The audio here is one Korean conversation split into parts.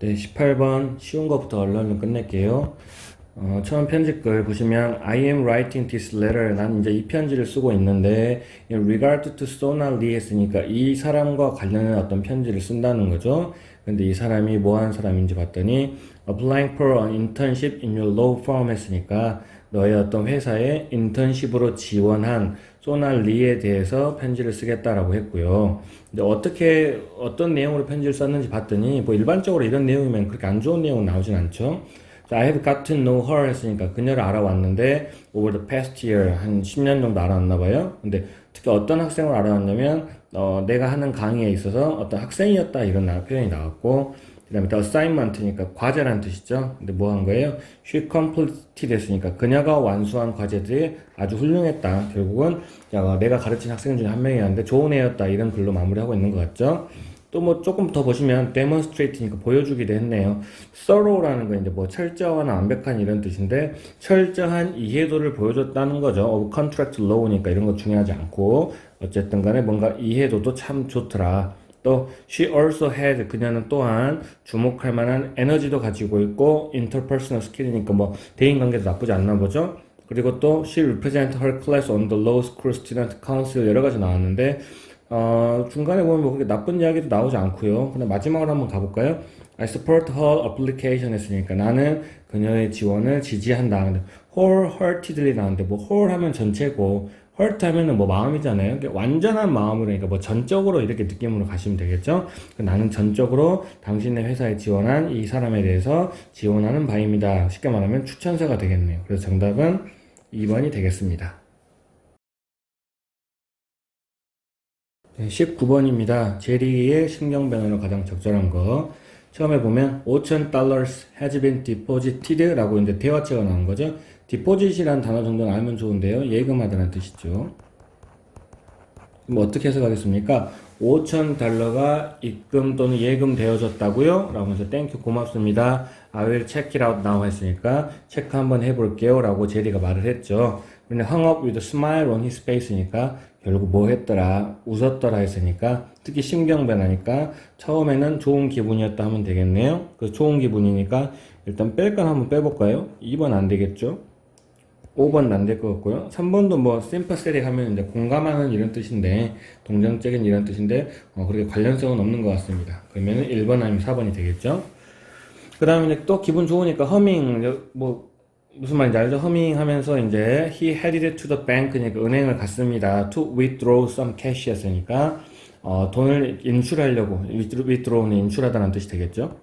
네, 18번 쉬운 것부터 얼른 끝낼게요. 처음 편집글 보시면 I am writing this letter. 난 이제 이 편지를 쓰고 있는데 in regard to Sona Lee 했으니까 이 사람과 관련된 어떤 편지를 쓴다는 거죠. 근데 이 사람이 뭐 하는 사람인지 봤더니 applying for an internship in your law firm 했으니까 너의 어떤 회사에 인턴십으로 지원한 소나 리에 대해서 편지를 쓰겠다라고 했고요. 근데 어떤 내용으로 편지를 썼는지 봤더니 뭐 일반적으로 이런 내용이면 그렇게 안 좋은 내용은 나오진 않죠. 자, I have got to know her 했으니까 그녀를 알아왔는데 over the past year 한 10년 정도 알아왔나 봐요. 근데 특히 어떤 학생을 알아왔냐면 내가 하는 강의에 있어서 어떤 학생이었다 이런 표현이 나왔고 그 다음에 the assignment니까 과제란 뜻이죠. 근데 뭐 한 거예요? She completed 했으니까 그녀가 완수한 과제들이 아주 훌륭했다. 결국은 내가 가르친 학생 중에 한 명이었는데 좋은 애였다. 이런 글로 마무리하고 있는 것 같죠. 또 뭐 조금 더 보시면 demonstrate니까 보여주기도 했네요. thorough라는 건 이제 뭐 철저한 완벽한 이런 뜻인데 철저한 이해도를 보여줬다는 거죠. of contract law니까 이런 거 중요하지 않고 어쨌든 간에 뭔가 이해도도 참 좋더라. 또 she also had 그녀는 또한 주목할 만한 에너지도 가지고 있고 interpersonal skill이니까 뭐 대인관계도 나쁘지 않나 보죠. 그리고 또 she represented her class on the law school student council 여러 가지 나왔는데 중간에 보면 뭐 그렇게 나쁜 이야기도 나오지 않고요. 근데 마지막으로 한번 가볼까요? I support her application 했으니까 나는 그녀의 지원을 지지한다. 근데 wholeheartedly 나왔는데 뭐 whole 하면 전체고 hurt 하면은 뭐 마음이잖아요. 완전한 마음으로 그러니까 뭐 전적으로 이렇게 느낌으로 가시면 되겠죠. 나는 전적으로 당신의 회사에 지원한 이 사람에 대해서 지원하는 바입니다. 쉽게 말하면 추천서가 되겠네요. 그래서 정답은 2번이 되겠습니다. 네, 19번입니다. 제리의 신경변화로 가장 적절한 거. 처음에 보면 $5,000 has been deposited 라고 이제 대화체가 나온 거죠. deposit이라는 단어 정도는 알면 좋은데요. 예금하다는 뜻이죠. 뭐 어떻게 해석하겠습니까? $5,000가 입금 또는 예금되어졌다고요? 라고 해서 땡큐 고맙습니다. I will check it out now 했으니까 체크 한번 해볼게요 라고 제리가 말을 했죠. 근데 hung up with a smile on his face니까 결국 뭐 했더라 웃었더라 했으니까 특히 신경변하니까 처음에는 좋은 기분이었다 하면 되겠네요. 그 좋은 기분이니까 일단 뺄 건 한번 빼볼까요? 2번 안 되겠죠? 5번은 안 될 것 같고요. 3번도 뭐 sympathetic 하면 이제 공감하는 이런 뜻인데 동정적인 이런 뜻인데 그렇게 관련성은 없는 것 같습니다. 그러면 1번 아니면 4번이 되겠죠. 그 다음에 또 기분 좋으니까 허밍 뭐 무슨 말인지 알죠? 허밍 하면서 이제 he headed to the bank니까 은행을 갔습니다. to withdraw some cash 였으니까 돈을 인출하려고 withdraw는 인출하다는 뜻이 되겠죠.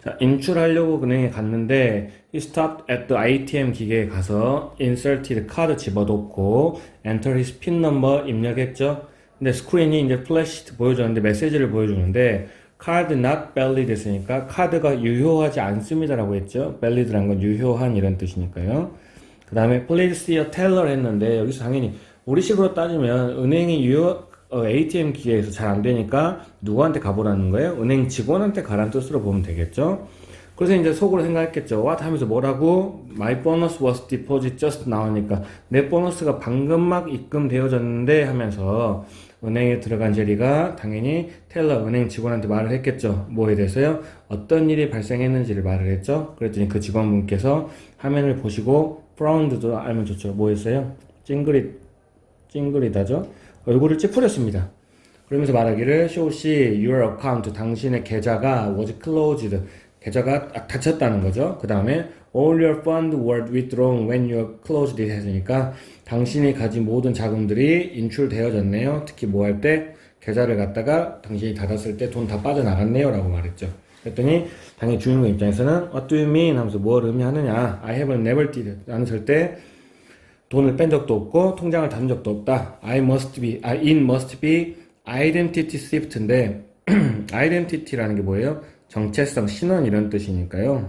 자, 인출하려고 은행에 갔는데 he stopped at the ATM 기계에 가서 inserted 카드 집어넣고 enter his PIN number 입력했죠. 근데 스크린이 이제 플래시 보여줬는데 메시지를 보여주는데 card not valid 했으니까 카드가 유효하지 않습니다라고 했죠. valid란 건 유효한 이런 뜻이니까요. 그 다음에 please see a teller 했는데 여기서 당연히 우리식으로 따지면 은행이 ATM 기계에서 잘 안 되니까 누구한테 가보라는 거예요? 은행 직원한테 가라는 뜻으로 보면 되겠죠. 그래서 이제 속으로 생각했겠죠. what 하면서 뭐라고? My bonus was deposited just 나오니까 내 보너스가 방금 막 입금되어졌는데 하면서 은행에 들어간 제리가 당연히 텔러 은행 직원한테 말을 했겠죠. 뭐에 대해서요? 어떤 일이 발생했는지를 말을 했죠. 그랬더니 그 직원분께서 화면을 보시고 frowned도 알면 좋죠. 뭐 했어요? 찡그리다죠. 얼굴을 찌푸렸습니다. 그러면서 말하기를 show your account 당신의 계좌가 was closed 계좌가 닫혔다는 거죠. 그 다음에 all your funds were withdrawn when you closed it 했으니까 당신이 가진 모든 자금들이 인출되어졌네요. 특히 뭐 할 때 계좌를 갖다가 당신이 닫았을 때 돈 다 빠져나갔네요 라고 말했죠. 그랬더니 당연히 주인공 입장에서는 what do you mean 하면서 뭘 의미하느냐 I have never did 라는 절대 돈을 뺀 적도 없고 통장을 닫은 적도 없다. it must be identity thift인데 identity라는 게 뭐예요? 정체성, 신원 이런 뜻이니까요.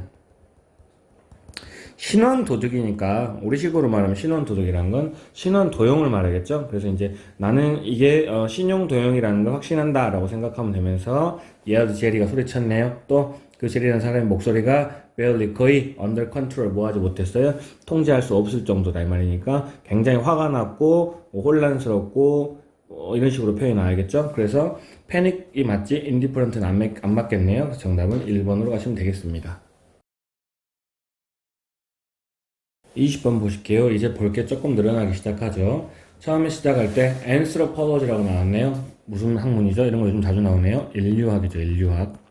신원 도둑이니까 우리식으로 말하면 신원 도둑이라는 건 신원 도용을 말하겠죠. 그래서 이제 나는 이게 신용 도용이라는 걸 확신한다 라고 생각하면 되면서 얘도 제리가 소리쳤네요. 또 그 제리라는 사람의 목소리가 barely 거의 under control 뭐 하지 못했어요. 통제할 수 없을 정도다 이 말이니까 굉장히 화가 났고 혼란스럽고 이런 식으로 표현해야겠죠. 그래서 panic이 맞지 indifferent는 안 맞겠네요. 그래서 정답은 1번으로 가시면 되겠습니다. 20번 보실게요. 이제 볼 게 조금 늘어나기 시작하죠. 처음에 시작할 때 anthropology라고 나왔네요. 무슨 학문이죠? 이런 거 요즘 자주 나오네요. 인류학이죠. 인류학.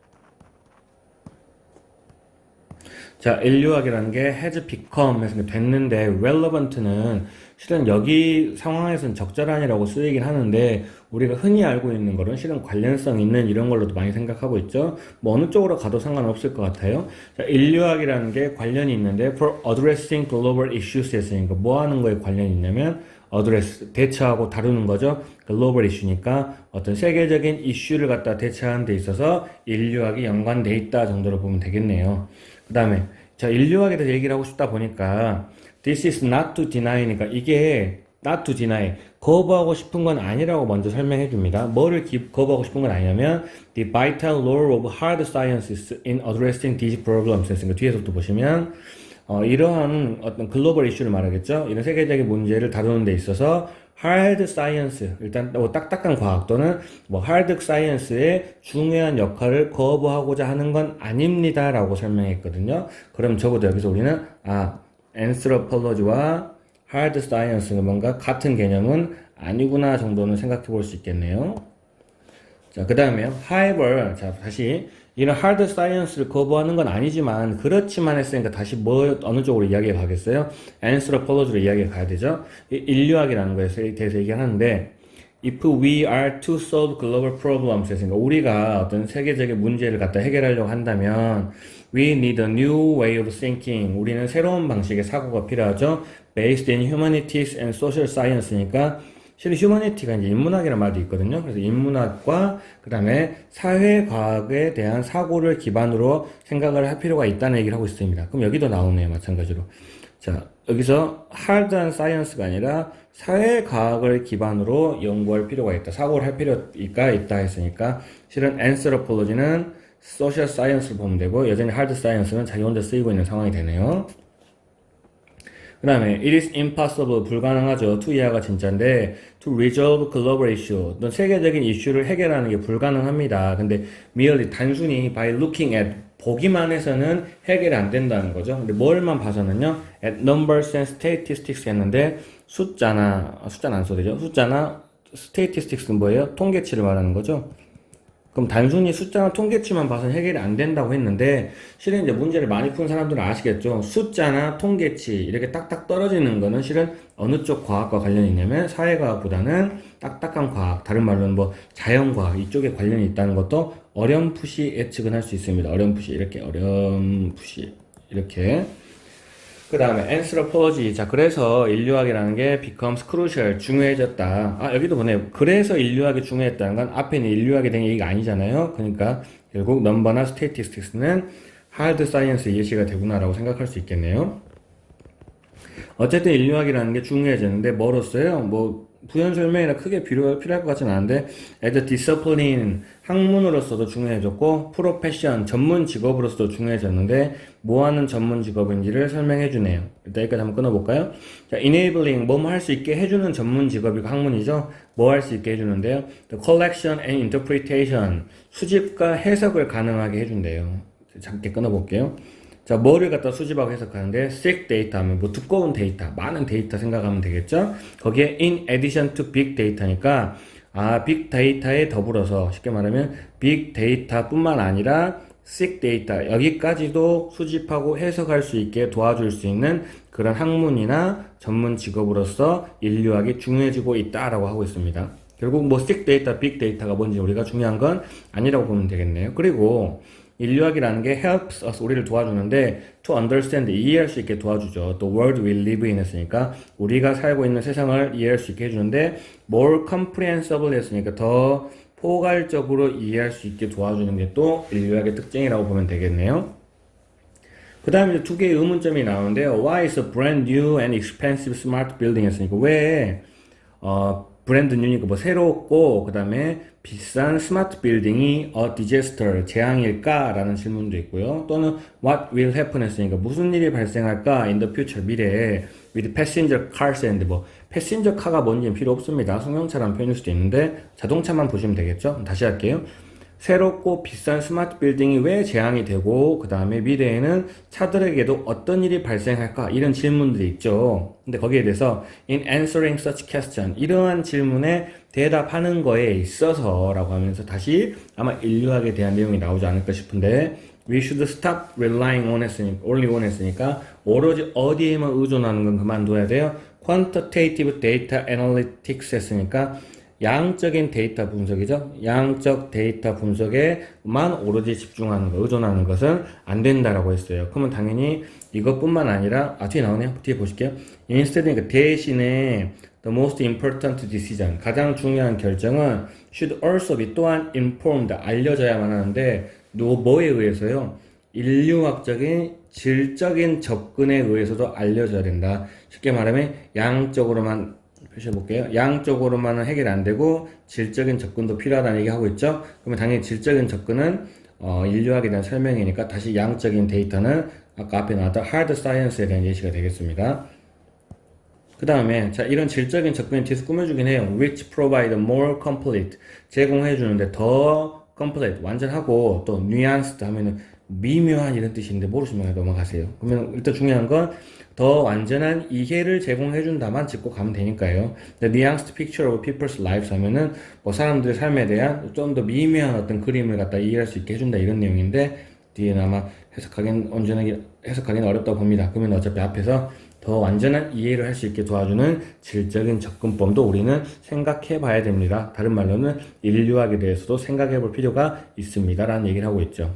자, 인류학이라는 게 has become 해서 됐는데 relevant는 실은 여기 상황에서는 적절한이라고 쓰이긴 하는데 우리가 흔히 알고 있는 거는 실은 관련성 있는 이런 걸로도 많이 생각하고 있죠. 뭐 어느 쪽으로 가도 상관없을 것 같아요. 자, 인류학이라는 게 관련이 있는데 for addressing global issues 했으니까 뭐 하는 거에 관련이 있냐면 address, 대처하고 다루는 거죠. 글로벌 이슈니까 어떤 세계적인 이슈를 갖다 대처하는 데 있어서 인류학이 연관돼 있다 정도로 보면 되겠네요. 그 다음에 자 인류학에 대해서 얘기를 하고 싶다 보니까 this is not to deny니까 이게 not to deny 거부하고 싶은 건 아니라고 먼저 설명해 줍니다. 뭐를 거부하고 싶은 건 아니냐면 the vital role of hard sciences in addressing these problems 했으니까 뒤에서부터 보시면 이러한 어떤 글로벌 이슈를 말하겠죠. 이런 세계적인 문제를 다루는 데 있어서 hard science, 일단 딱딱한 과학 또는 hard science의 중요한 역할을 거부하고자 하는 건 아닙니다 라고 설명했거든요. 그럼 적어도 여기서 우리는 anthropology와 hard science는 뭔가 같은 개념은 아니구나 정도는 생각해 볼 수 있겠네요. 자, 그 다음에 however, 자, 다시 이런 hard science를 거부하는 건 아니지만 그렇지만 했으니까 다시 어느 쪽으로 이야기해 가겠어요? anthropology로 이야기해 가야 되죠. 인류학이라는 거에 대해서 얘기하는데 if we are to solve global problems 했으니까 우리가 어떤 세계적인 문제를 갖다 해결하려고 한다면 we need a new way of thinking. 우리는 새로운 방식의 사고가 필요하죠. based in humanities and social science니까 실은 휴머니티가 이제 인문학이라는 말도 있거든요. 그래서 인문학과 그 다음에 사회과학에 대한 사고를 기반으로 생각을 할 필요가 있다는 얘기를 하고 있습니다. 그럼 여기도 나오네요. 마찬가지로. 자, 여기서 하드한 사이언스가 아니라 사회과학을 기반으로 연구할 필요가 있다. 사고를 할 필요가 있다 했으니까 실은 anthropology는 social science를 보면 되고 여전히 hard science는 자기 혼자 쓰이고 있는 상황이 되네요. 그 다음에 it is impossible 불가능하죠. to 이하가 진짜인데 to resolve global issue 어떤 세계적인 이슈를 해결하는 게 불가능합니다. 근데 merely 단순히 by looking at 보기만 해서는 해결이 안 된다는 거죠. 근데 뭘만 봐서는요 at numbers and statistics 했는데 숫자는 안 써도 되죠. 숫자나 statistics는 뭐예요? 통계치를 말하는 거죠. 그럼 단순히 숫자나 통계치만 봐서는 해결이 안 된다고 했는데 실은 이제 문제를 많이 푼 사람들은 아시겠죠. 숫자나 통계치 이렇게 딱딱 떨어지는 거는 실은 어느 쪽 과학과 관련이 있냐면 사회과학보다는 딱딱한 과학, 다른 말로는 자연과학 이쪽에 관련이 있다는 것도 어렴풋이 예측은 할 수 있습니다. 어렴풋이 이렇게 그 다음에 anthropology. 자, 그래서 인류학이라는 게 becomes crucial. 중요해졌다. 여기도 보네요. 그래서 인류학이 중요했다는 건 앞에 있는 인류학에 대한 얘기가 아니잖아요. 그러니까 결국 넘버나 statistics는 hard science 예시가 되구나라고 생각할 수 있겠네요. 어쨌든 인류학이라는 게 중요해졌는데 뭐로써요? 부연 설명이나 크게 필요할 것 같지는 않은데 as a discipline 학문으로서도 중요해졌고 profession 전문 직업으로서도 중요해졌는데 뭐하는 전문 직업인지를 설명해 주네요. 일단 여기까지 한번 끊어볼까요? 자, enabling 뭐뭐 할 수 있게 해주는 전문 직업이 학문이죠. 뭐 할 수 있게 해주는데요. The collection and interpretation 수집과 해석을 가능하게 해준대요. 잠깐 끊어볼게요. 자, 뭐를 갖다 수집하고 해석하는데 thick data 하면 두꺼운 데이터, 많은 데이터 생각하면 되겠죠? 거기에 in addition to big data니까 빅 데이터에 더불어서 쉽게 말하면 빅 데이터뿐만 아니라 thick data 여기까지도 수집하고 해석할 수 있게 도와줄 수 있는 그런 학문이나 전문 직업으로서 인류학이 중요해지고 있다라고 하고 있습니다. 결국 thick data, 빅 데이터가 뭔지 우리가 중요한 건 아니라고 보면 되겠네요. 그리고 인류학이라는 게 helps us, 우리를 도와주는데 to understand, 이해할 수 있게 도와주죠. 또 world we live in 했으니까 우리가 살고 있는 세상을 이해할 수 있게 해주는데 more comprehensible 했으니까 더 포괄적으로 이해할 수 있게 도와주는 게 또 인류학의 특징이라고 보면 되겠네요. 그 다음에 두 개의 의문점이 나오는데요. Why is a brand new and expensive smart building 했으니까 왜 브랜드 뉴니까 뭐 새롭고 그 다음에 비싼 스마트 빌딩이 a disaster 재앙일까? 라는 질문도 있고요. 또는 what will happen 했으니까 무슨 일이 발생할까? in the future 미래에 with passenger cars and 뭐 패신저 카가 뭔지는 필요 없습니다. 승용차라는 표현일 수도 있는데 자동차만 보시면 되겠죠. 다시 할게요. 새롭고 비싼 스마트 빌딩이 왜 재앙이 되고 그 다음에 미래에는 차들에게도 어떤 일이 발생할까 이런 질문들이 있죠. 근데 거기에 대해서 in answering such question 이러한 질문에 대답하는 거에 있어서 라고 하면서 다시 아마 인류학에 대한 내용이 나오지 않을까 싶은데 we should stop relying on 했으니까 only on 했으니까 오로지 어디에만 의존하는 건 그만둬야 돼요. quantitative data analytics 했으니까 양적인 데이터 분석이죠. 양적 데이터 분석에만 오로지 집중하는 거, 의존하는 것은 안 된다라고 했어요. 그러면 당연히 이것뿐만 아니라, 뒤에 나오네요. 뒤에 보실게요. Instead, 그러니까 대신에 the most important decision, 가장 중요한 결정은 should also be 또한 informed, 알려져야만 하는데, 뭐에 의해서요? 인류학적인 질적인 접근에 의해서도 알려져야 된다. 쉽게 말하면 양적으로만 표시해볼게요. 양쪽으로만은 해결 안 되고 질적인 접근도 필요하다는 얘기 하고 있죠. 그러면 당연히 질적인 접근은 인류학에 대한 설명이니까 다시 양적인 데이터는 아까 앞에 나왔던 hard science에 대한 예시가 되겠습니다. 그 다음에 자 이런 질적인 접근이 뒤에서 꾸며주긴 해요. which provide more complete 제공해주는데 더 complete 완전하고 또 nuanced 하면은 미묘한 이런 뜻인데 모르시면 넘어가세요. 그러면 일단 중요한 건 더 완전한 이해를 제공해준다만 짚고 가면 되니까요. The nuanced picture of people's lives 하면은 뭐 사람들의 삶에 대한 좀 더 미묘한 어떤 그림을 갖다 이해할 수 있게 해준다 이런 내용인데 뒤에는 아마 해석하기는 어렵다고 봅니다. 그러면 어차피 앞에서 더 완전한 이해를 할 수 있게 도와주는 질적인 접근법도 우리는 생각해 봐야 됩니다. 다른 말로는 인류학에 대해서도 생각해 볼 필요가 있습니다. 라는 얘기를 하고 있죠.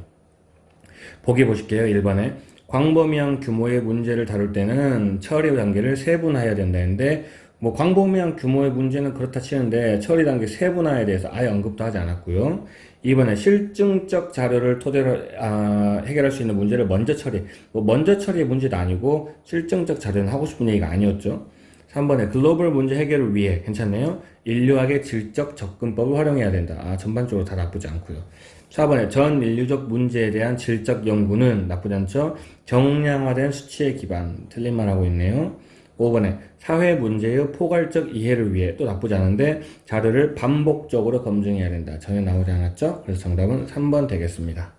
보기 보실게요. 1번에 광범위한 규모의 문제를 다룰 때는 처리 단계를 세분화해야 된다는데 뭐 광범위한 규모의 문제는 그렇다 치는데 처리 단계 세분화에 대해서 아예 언급도 하지 않았고요. 2번에 실증적 자료를 토대로 해결할 수 있는 문제를 먼저 처리. 뭐 먼저 처리의 문제도 아니고 실증적 자료는 하고 싶은 얘기가 아니었죠. 3번에 글로벌 문제 해결을 위해 괜찮네요. 인류학의 질적 접근법을 활용해야 된다. 전반적으로 다 나쁘지 않고요. 4번에 전 인류적 문제에 대한 질적 연구는 나쁘지 않죠. 정량화된 수치에 기반. 틀린 말 하고 있네요. 5번에 사회 문제의 포괄적 이해를 위해 또 나쁘지 않은데 자료를 반복적으로 검증해야 된다. 전혀 나오지 않았죠. 그래서 정답은 3번 되겠습니다.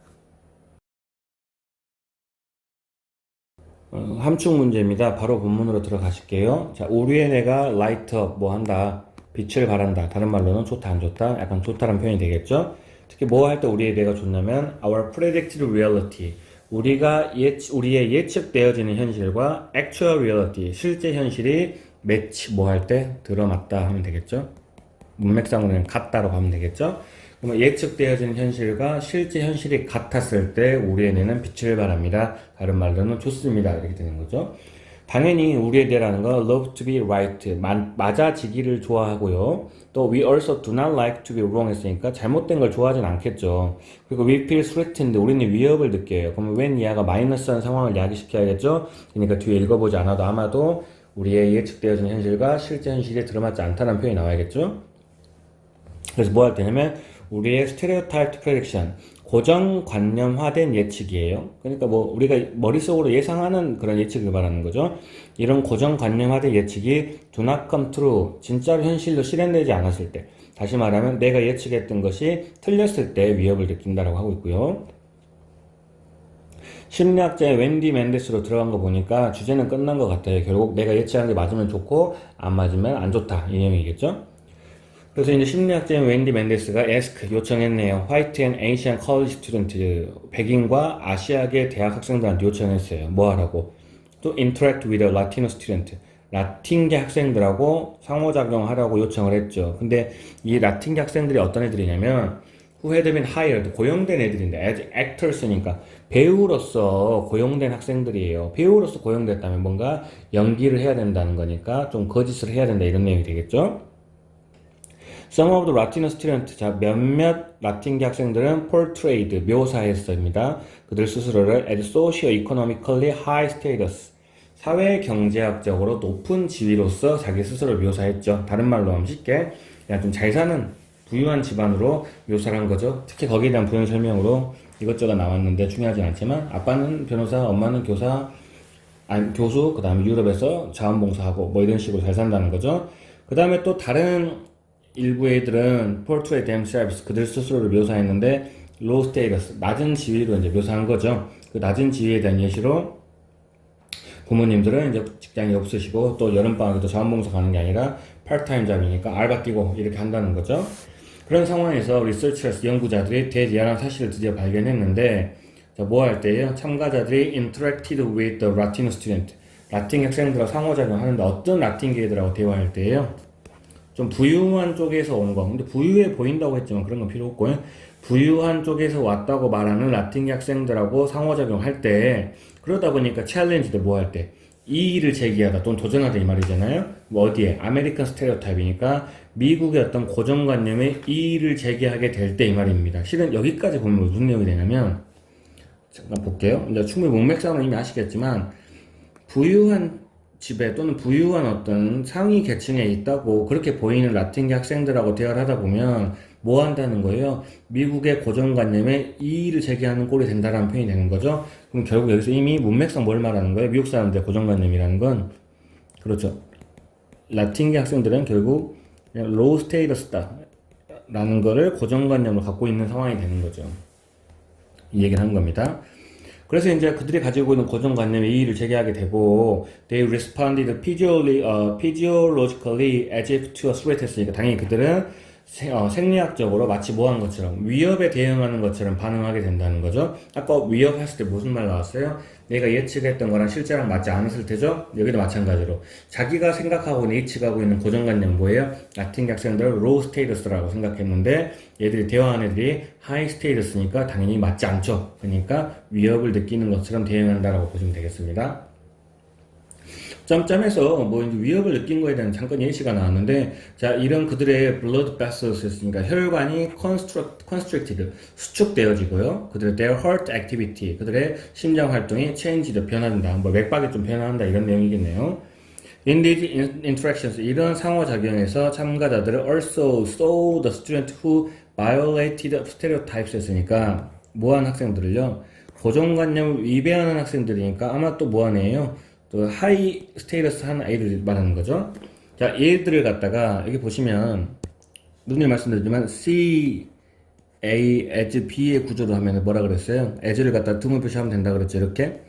함축 문제입니다. 바로 본문으로 들어가실게요. 자, 우리의 뇌가 light up 뭐 한다. 빛을 발한다. 다른 말로는 좋다 안 좋다. 약간 좋다라는 표현이 되겠죠. 특히 뭐 할 때 우리의 뇌가 좋냐면 our predicted reality 우리의 예측되어지는 현실과 actual reality 실제 현실이 매치 뭐 할 때 들어맞다 하면 되겠죠. 문맥상으로는 같다라고 하면 되겠죠. 그러면 예측되어지는 현실과 실제 현실이 같았을 때 우리의 뇌는 빛을 발합니다. 다른 말로는 좋습니다. 이렇게 되는 거죠. 당연히 우리의 뇌라는 건 love to be right, 맞아지기를 좋아하고요. 또 we also do not like to be wrong 했으니까 잘못된 걸 좋아하진 않겠죠. 그리고 we feel threatened, 우리는 위협을 느껴요. 그러면 when 이하가 마이너스한 상황을 야기시켜야겠죠. 그러니까 뒤에 읽어보지 않아도 아마도 우리의 예측되어진 현실과 실제 현실이 들어맞지 않다는 표현이 나와야겠죠. 그래서 뭐 할 때냐면 우리의 stereotyped prediction, 고정관념화된 예측이에요. 그러니까 뭐 우리가 머릿속으로 예상하는 그런 예측을 말하는 거죠. 이런 고정관념화된 예측이 do not come true, 진짜로 현실로 실현되지 않았을 때, 다시 말하면 내가 예측했던 것이 틀렸을 때 위협을 느낀다라고 하고 있고요. 심리학자의 웬디 맨데스로 들어간 거 보니까 주제는 끝난 것 같아요. 결국 내가 예측한 게 맞으면 좋고 안 맞으면 안 좋다 이 내용이겠죠. 그래서 이제 심리학자인 웬디 맨데스가 ask 요청했네요. White and Asian college student 백인과 아시아계 대학 학생들한테 요청했어요. 뭐 하라고? 또 interact with a Latino student 라틴계 학생들하고 상호작용하라고 요청을 했죠. 근데 이 라틴계 학생들이 어떤 애들이냐면 who had been hired 고용된 애들인데 as actors니까 배우로서 고용된 학생들이에요. 배우로서 고용됐다면 뭔가 연기를 해야 된다는 거니까 좀 거짓을 해야 된다 이런 내용이 되겠죠. Some of the Latino students, 자, 몇몇 라틴계 학생들은 portrayed, 묘사했습니다. 그들 스스로를 as socio-economically high status, 사회 경제학적으로 높은 지위로서 자기 스스로를 묘사했죠. 다른 말로 하면 쉽게 그냥 좀 잘 사는 부유한 집안으로 묘사를 한 거죠. 특히 거기에 대한 부연 설명으로 이것저것 나왔는데 중요하진 않지만 아빠는 변호사, 엄마는 교사, 아니, 교수, 그 다음에 유럽에서 자원봉사하고 뭐 이런 식으로 잘 산다는 거죠. 그 다음에 또 다른 일부 애들은 portray themselves 그들 스스로를 묘사했는데 low status 낮은 지위로 이제 묘사한 거죠. 그 낮은 지위에 대한 예시로 부모님들은 이제 직장이 없으시고 또 여름방학에도 자원봉사 가는 게 아니라 파트타임 잡이니까 알바 뛰고 이렇게 한다는 거죠. 그런 상황에서 리서처스 연구자들이 대리안한 사실을 드디어 발견했는데 뭐 할 때예요? 참가자들이 interacted with the Latin student 라틴 학생들과 상호작용 하는데 어떤 라틴계들하고 대화할 때예요? 좀 부유한 쪽에서 온 거. 근데 부유해 보인다고 했지만 그런 건 필요 없고요. 부유한 쪽에서 왔다고 말하는 라틴 학생들하고 상호작용할 때 그러다 보니까 챌린지도 뭐 할 때 이의를 제기하다 또는 도전하다 이 말이잖아요. 뭐 어디에? 아메리칸 스테레오타입이니까 미국의 어떤 고정관념에 이의를 제기하게 될 때 이 말입니다. 실은 여기까지 보면 무슨 내용이 되냐면 잠깐 볼게요. 이제 충분히 문맥상으로 이미 아시겠지만 부유한 집에 또는 부유한 어떤 상위 계층에 있다고 그렇게 보이는 라틴계 학생들하고 대화를 하다 보면 뭐 한다는 거예요? 미국의 고정관념에 이의를 제기하는 꼴이 된다라는 표현이 되는 거죠. 그럼 결국 여기서 이미 문맥상 뭘 말하는 거예요? 미국 사람들의 고정관념이라는 건 그렇죠. 라틴계 학생들은 결국 그냥 로우 스테이터스다 라는 거를 고정관념을 갖고 있는 상황이 되는 거죠. 이 얘기를 하는 겁니다. 그래서 이제 그들이 가지고 있는 고정관념에 이의를 제기하게 되고 they responded physiologically as if to a threat 했으니까 당연히 그들은 생리학적으로 마치 뭐 한 것처럼 위협에 대응하는 것처럼 반응하게 된다는 거죠. 아까 위협했을 때 무슨 말 나왔어요? 내가 예측했던 거랑 실제랑 맞지 않았을 테죠? 여기도 마찬가지로 자기가 생각하고 있는 예측하고 있는 고정관념은 뭐예요? 라틴 학생들 low status라고 생각했는데 얘들이 대화한 애들이 high status니까 당연히 맞지 않죠. 그러니까 위협을 느끼는 것처럼 대응한다라고 보시면 되겠습니다. 점점에서 뭐 이제 위협을 느낀 거에 대한 잠깐 예시가 나왔는데 자 이런 그들의 blood vessels였으니까 혈관이 constricted 수축되어지고요. 그들의 their heart activity 그들의 심장 활동이 changed 변화된다. 뭐 맥박이 좀 변화한다 이런 내용이겠네요. In these interactions 이런 상호작용에서 참가자들은 also saw the student who violated stereotypes 했으니까 뭐한 학생들을요 고정관념을 위배하는 학생들이니까 아마 또 뭐한 애예요 또 하이 스테이터스 한 아이들 말하는 거죠. 자, 얘들을 갖다가 여기 보시면 누누이 말씀드리지만 C, A, as, B의 구조로 하면 뭐라 그랬어요? as를 갖다 두문 표시하면 된다 그랬죠. 이렇게.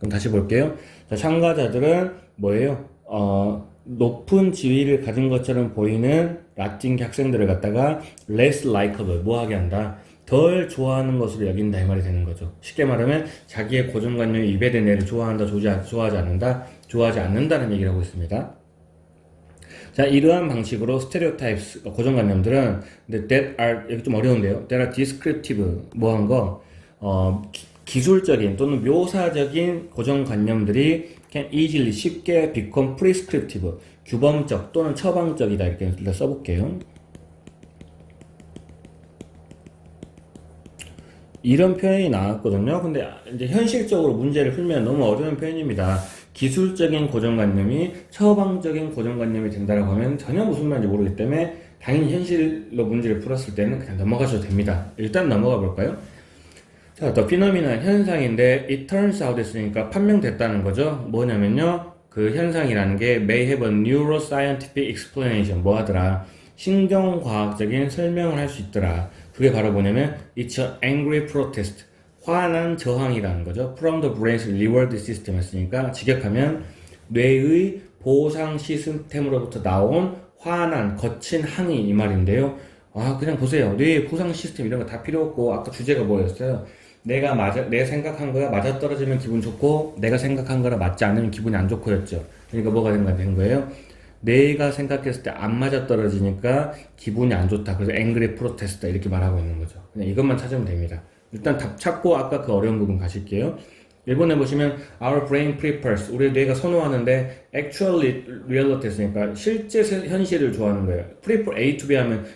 그럼 다시 볼게요. 자, 참가자들은 뭐예요? 높은 지위를 가진 것처럼 보이는 라틴 학생들을 갖다가 less likable, 뭐하게 한다. 덜 좋아하는 것으로 여긴다 이 말이 되는 거죠. 쉽게 말하면 자기의 고정관념이 위배된 애를 좋아한다, 좋아하지 않는다, 좋아하지 않는다는 얘기를 하고 있습니다. 자, 이러한 방식으로 스테레오타입스, 고정관념들은 that are, 여기 좀 어려운데요. that are descriptive, 뭐한 거, 기술적인 또는 묘사적인 고정관념들이 can easily 쉽게 become prescriptive, 규범적 또는 처방적이다 이렇게 써볼게요. 이런 표현이 나왔거든요. 근데 이제 현실적으로 문제를 풀면 너무 어려운 표현입니다. 기술적인 고정관념이 처방적인 고정관념이 된다라고 하면 전혀 무슨 말인지 모르기 때문에 당연히 현실로 문제를 풀었을 때는 그냥 넘어가셔도 됩니다. 일단 넘어가 볼까요? 자, 더 피노미나 현상인데 it turns out 했으니까 판명됐다는 거죠. 뭐냐면요. 그 현상이라는 게 may have a neuroscientific explanation 뭐 하더라. 신경과학적인 설명을 할 수 있더라. 그게 바로 뭐냐면 it's an angry protest 화난 저항이라는 거죠. from the brain's reward system 했으니까 직역하면 뇌의 보상 시스템으로부터 나온 화난 거친 항의 이 말인데요. 아 그냥 보세요. 뇌의 보상 시스템 이런 거 다 필요 없고 아까 주제가 뭐였어요? 내 생각한 거가 맞아떨어지면 기분 좋고 내가 생각한 거랑 맞지 않으면 기분이 안 좋고였죠. 그러니까 뭐가 된 거예요? 내가 생각했을 때 안 맞아떨어지니까 기분이 안 좋다. 그래서 앵그리 프로테스트다 이렇게 말하고 있는 거죠. 그냥 이것만 찾으면 됩니다. 일단 답 찾고 아까 그 어려운 부분 가실게요. 일본에 보시면 our brain prefers 우리 뇌가 선호하는데 actually reality 했으니까 실제 현실을 좋아하는 거예요. prefer A to B 하면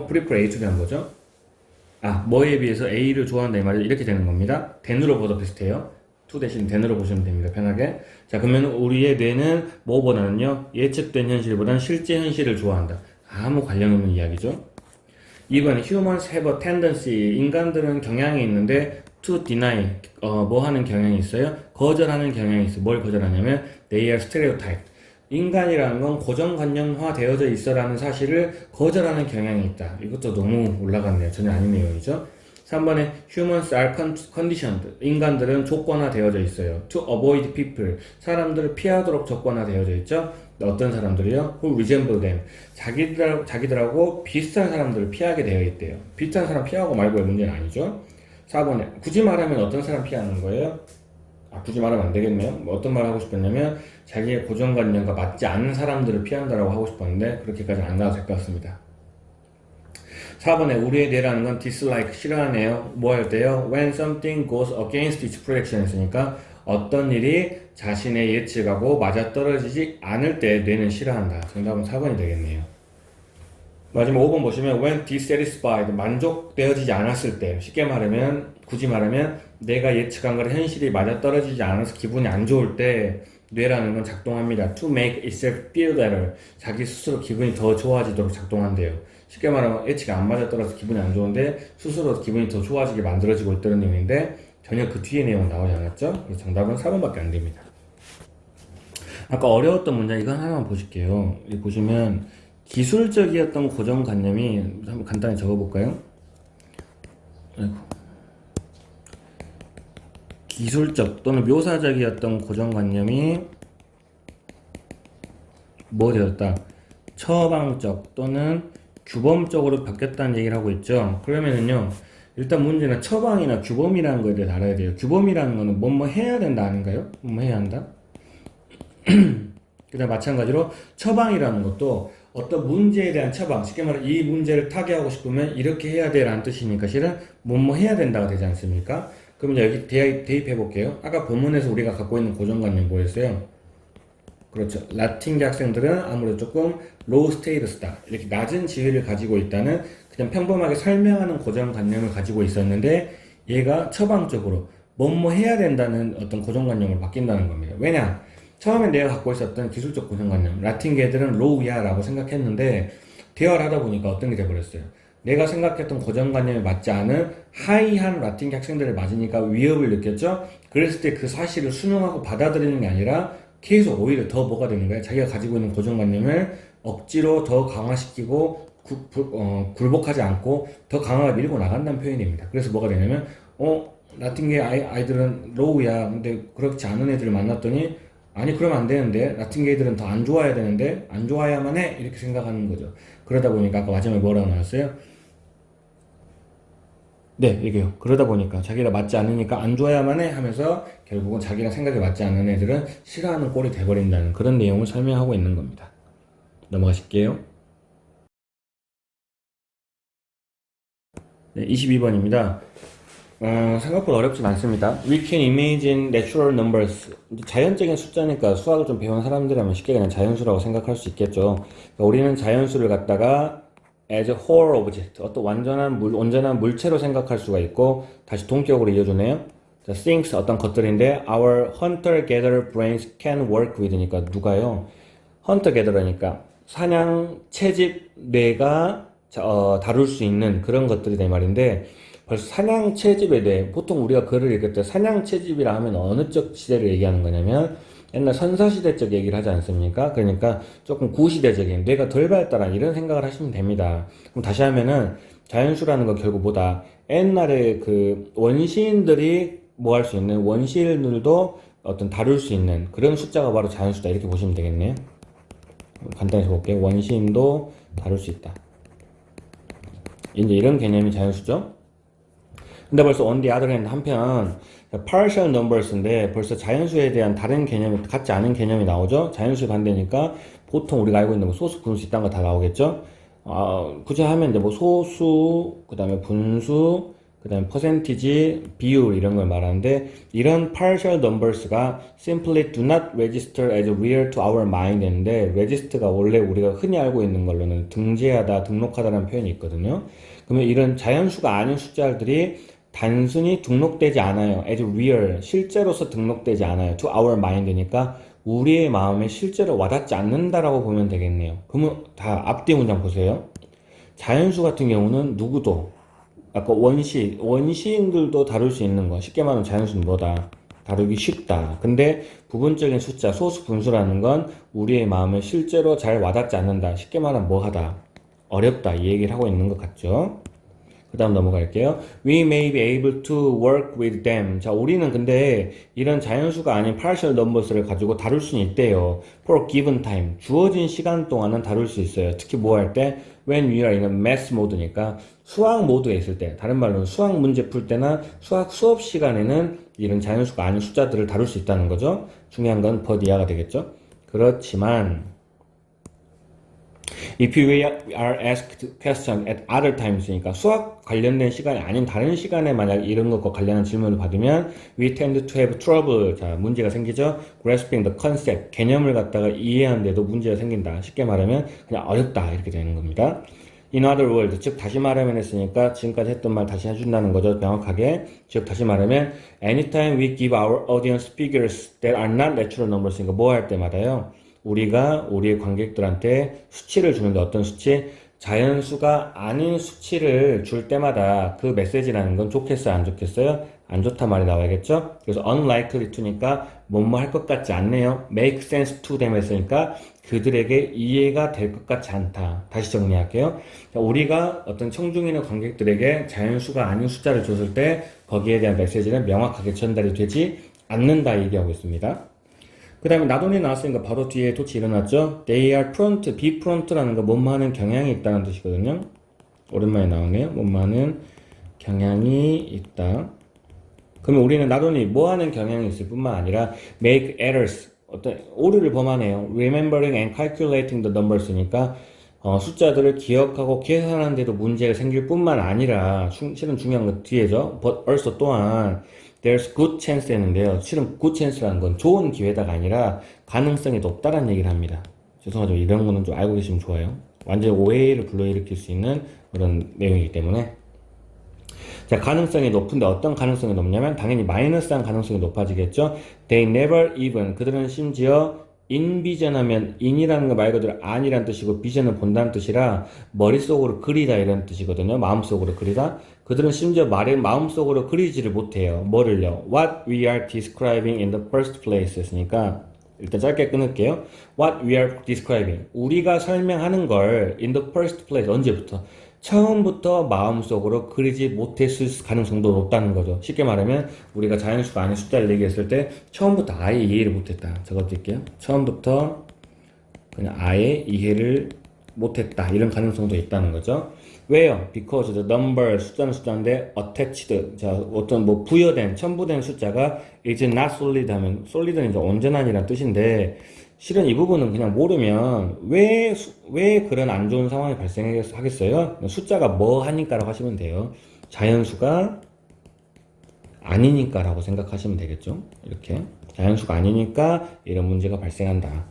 prefer A to B 한 거죠? 뭐에 비해서 A를 좋아한다 이 말이 이렇게 되는 겁니다. then으로 보다 비슷해요. to 대신 then으로 보시면 됩니다. 편하게. 자, 그러면 우리의 뇌는 뭐보다는요, 예측된 현실보다는 실제 현실을 좋아한다. 아무 관련 없는 이야기죠. 2번, humans have a tendency. 인간들은 경향이 있는데, to deny. 뭐 하는 경향이 있어요? 거절하는 경향이 있어요. 뭘 거절하냐면, they are stereotype. 인간이라는 건 고정관념화 되어져 있어라는 사실을 거절하는 경향이 있다. 이것도 너무 올라갔네요. 전혀 아닌 내용이죠. 3번에 humans are conditioned. 인간들은 조건화되어져 있어요. to avoid people. 사람들을 피하도록 조건화되어져 있죠. 어떤 사람들이요? who resemble them. 자기들하고 비슷한 사람들을 피하게 되어 있대요. 비슷한 사람 피하고 말고의 문제는 아니죠. 4번에 굳이 말하면 어떤 사람 피하는 거예요? 굳이 말하면 안 되겠네요. 뭐 어떤 말을 하고 싶었냐면 자기의 고정관념과 맞지 않는 사람들을 피한다라고 하고 싶었는데 그렇게까지 안 나와도 될 것 같습니다. 4번에 우리의 뇌라는 건 dislike, 싫어하네요. 뭐 할 때요? When something goes against its prediction 했으니까 어떤 일이 자신의 예측하고 맞아떨어지지 않을 때 뇌는 싫어한다. 정답은 4번이 되겠네요. 마지막 5번 보시면 when dissatisfied, 만족되어지지 않았을 때, 쉽게 말하면 굳이 말하면 내가 예측한 거랑 현실이 맞아떨어지지 않아서 기분이 안 좋을 때 뇌라는 건 작동합니다. to make itself feel better, 자기 스스로 기분이 더 좋아지도록 작동한대요. 쉽게 말하면 예측이 안 맞아떨어서 기분이 안 좋은데 스스로 기분이 더 좋아지게 만들어지고 있다는 내용인데 전혀 그 뒤에 내용은 나오지 않았죠? 그래서 정답은 4번밖에 안 됩니다. 아까 어려웠던 문제 이거 하나만 보실게요. 여기 보시면 기술적이었던 고정관념이 한번 간단히 적어볼까요? 아이고. 기술적 또는 묘사적이었던 고정관념이 뭐 되었다? 처방적 또는 규범적으로 바뀌었다는 얘기를 하고 있죠. 그러면은요, 일단 문제는 처방이나 규범이라는 거에 대해서 알아야 돼요. 규범이라는 거는 뭐뭐 해야 된다 아닌가요? 뭐뭐 해야 한다? 그다음 마찬가지로 처방이라는 것도 어떤 문제에 대한 처방, 쉽게 말해 이 문제를 타개하고 싶으면 이렇게 해야 돼 라는 뜻이니까 실은 뭐뭐 해야 된다가 되지 않습니까? 그럼 이제 여기 대입해 볼게요. 아까 본문에서 우리가 갖고 있는 고정관념 뭐였어요? 그렇죠. 라틴계 학생들은 아무래도 조금 로우 스테이터스다. 이렇게 낮은 지위를 가지고 있다는 그냥 평범하게 설명하는 고정관념을 가지고 있었는데 얘가 처방적으로 뭐뭐 해야 된다는 어떤 고정관념으로 바뀐다는 겁니다. 왜냐? 처음에 내가 갖고 있었던 기술적 고정관념, 라틴계들은 로우야 라고 생각했는데 대화를 하다 보니까 어떤 게 돼버렸어요. 내가 생각했던 고정관념에 맞지 않은 하이한 라틴계 학생들을 맞으니까 위협을 느꼈죠. 그랬을 때 그 사실을 수용하고 받아들이는 게 아니라 계속 오히려 더 뭐가 되는 거예요. 자기가 가지고 있는 고정관념을 억지로 더 강화시키고 굴복하지 않고 더 강하게 밀고 나간다는 표현입니다. 그래서 뭐가 되냐면 라틴계 아이들은 로우야. 근데 그렇지 않은 애들을 만났더니 아니 그러면 안 되는데 라틴계 애들은 더 안 좋아야 되는데 안 좋아야만 해 이렇게 생각하는 거죠. 그러다 보니까 아까 마지막에 뭐라고 나왔어요? 네, 이게요. 그러다 보니까 자기가 맞지 않으니까 안 좋아야만 해 하면서 결국은 자기랑 생각이 맞지 않는 애들은 싫어하는 꼴이 돼버린다는 그런 내용을 설명하고 있는 겁니다. 넘어가실게요. 네, 22번입니다. 생각보다 어렵진 않습니다. We can imagine natural numbers. 자연적인 숫자니까 수학을 좀 배운 사람들이라면 쉽게 그냥 자연수라고 생각할 수 있겠죠. 그러니까 우리는 자연수를 갖다가 as a whole object, 어떤 온전한 물체로 생각할 수가 있고, 다시 동격으로 이어주네요. 자, things, 어떤 것들인데, our hunter-gatherer brains can work with니까 누가요? hunter-gathere니까 사냥, 채집, 뇌가 다룰 수 있는 그런 것들이다 이 말인데, 벌써 사냥, 채집에 대해, 보통 우리가 글을 읽을 때 사냥, 채집이라 하면 어느 쪽 시대를 얘기하는 거냐면, 옛날 선사시대적 얘기를 하지 않습니까? 그러니까 조금 구시대적인 뇌가 덜 발달한 이런 생각을 하시면 됩니다. 그럼 다시 하면은 자연수라는 건 결국 뭐다? 옛날에 그 원시인들이 뭐 할 수 있는 원시인들도 어떤 다룰 수 있는 그런 숫자가 바로 자연수다 이렇게 보시면 되겠네요. 간단히 해볼게요. 원시인도 다룰 수 있다. 이제 이런 개념이 자연수죠. 근데 벌써 on the other hand 한편 partial numbers인데 벌써 자연수에 대한 다른 개념이 같지 않은 개념이 나오죠. 자연수 반대니까 보통 우리가 알고 있는 뭐 소수, 분수 이딴 거 다 나오겠죠. 굳이 하면 이제 뭐 소수, 그 다음에 분수, 그 다음에 퍼센티지, 비율 이런 걸 말하는데 이런 partial numbers가 simply do not register as real to our mind 인데 register가 원래 우리가 흔히 알고 있는 걸로는 등재하다, 등록하다라는 표현이 있거든요. 그러면 이런 자연수가 아닌 숫자들이 단순히 등록되지 않아요. as real, 실제로서 등록되지 않아요. to our mind니까 우리의 마음에 실제로 와닿지 않는다라고 보면 되겠네요. 그러면 다 앞뒤 문장 보세요. 자연수 같은 경우는 누구도, 아까 원시인들도 다룰 수 있는 거. 쉽게 말하면 자연수는 뭐다? 다루기 쉽다. 근데 부분적인 숫자, 소수 분수라는 건 우리의 마음에 실제로 잘 와닿지 않는다. 쉽게 말하면 뭐 하다? 어렵다. 이 얘기를 하고 있는 것 같죠? 그 다음 넘어갈게요. We may be able to work with them. 자, 우리는 근데 이런 자연수가 아닌 partial numbers를 가지고 다룰 수는 있대요. For a given time. 주어진 시간 동안은 다룰 수 있어요. 특히 뭐 할 때? When we are in a math mode니까 수학 모드에 있을 때, 다른 말로는 수학 문제 풀 때나 수학 수업 시간에는 이런 자연수가 아닌 숫자들을 다룰 수 있다는 거죠. 중요한 건 but 이하가 되겠죠. 그렇지만 If you are asked question at other times니까 수학 관련된 시간이 아닌 다른 시간에 만약 이런 것과 관련한 질문을 받으면 we tend to have trouble. 자, 문제가 생기죠. grasping the concept. 개념을 갖다가 이해하는데도 문제가 생긴다. 쉽게 말하면 그냥 어렵다. 이렇게 되는 겁니다. In other words, 즉 다시 말하면 했으니까 지금까지 했던 말 다시 해준다는 거죠. 명확하게. 즉 다시 말하면 anytime we give our audience figures that are not natural numbers니까 뭐 할 때마다요. 우리가 우리의 관객들한테 수치를 주는데 어떤 수치? 자연수가 아닌 수치를 줄 때마다 그 메시지라는 건 좋겠어요? 안 좋겠어요? 안 좋다 말이 나와야겠죠? 그래서 unlikely to니까 뭐뭐 할 것 같지 않네요. make sense to them 했으니까 그들에게 이해가 될 것 같지 않다. 다시 정리할게요. 자, 우리가 어떤 청중이나 관객들에게 자연수가 아닌 숫자를 줬을 때 거기에 대한 메시지는 명확하게 전달이 되지 않는다 얘기하고 있습니다. 그 다음에 나돈이 나왔으니까 바로 뒤에 도치 일어났죠. They are prone to, be prone to라는 거 뭐뭐 하는 경향이 있다는 뜻이거든요. 오랜만에 나오네요. 뭐뭐 하는 경향이 있다. 그러면 우리는 나돈이 뭐 하는 경향이 있을 뿐만 아니라 make errors, 어떤 오류를 범하네요. remembering and calculating the numbers니까 숫자들을 기억하고 계산하는데도 문제가 생길 뿐만 아니라 실은 중요한 건 뒤에죠. but also 또한 there's good chance 했는데요. 실은 good chance라는 건 좋은 기회다가 아니라 가능성이 높다라는 얘기를 합니다. 죄송하죠. 이런 거는 좀 알고 계시면 좋아요. 완전 오해를 불러일으킬 수 있는 그런 내용이기 때문에. 자, 가능성이 높은데 어떤 가능성이 높냐면 당연히 마이너스한 가능성이 높아지겠죠. They never even, 그들은 심지어 인비전하면 인이라는 거 말 그대로 아니란 뜻이고 비전은 본다는 뜻이라 머릿속으로 그리다 이런 뜻이거든요. 마음속으로 그리다. 그들은 심지어 마음속으로 그리지를 못해요. 뭐를요? What we are describing in the first place 했으니까 일단 짧게 끊을게요. What we are describing. 우리가 설명하는 걸 in the first place 언제부터? 처음부터 마음속으로 그리지 못했을 가능성도 높다는 거죠. 쉽게 말하면 우리가 자연수가 아닌 숫자를 얘기했을 때 처음부터 아예 이해를 못했다. 적어드릴게요. 처음부터 그냥 아예 이해를 못했다. 이런 가능성도 있다는 거죠. 왜요? Because the number, 숫자는 숫자인데 attached, 자, 어떤 뭐 부여된, 첨부된 숫자가 is not solid 하면 solid는 이제 온전한이란 뜻인데 실은 이 부분은 그냥 모르면 왜 그런 안 좋은 상황이 발생하겠어요? 숫자가 뭐 하니까라고 하시면 돼요. 자연수가 아니니까라고 생각하시면 되겠죠. 이렇게 자연수가 아니니까 이런 문제가 발생한다.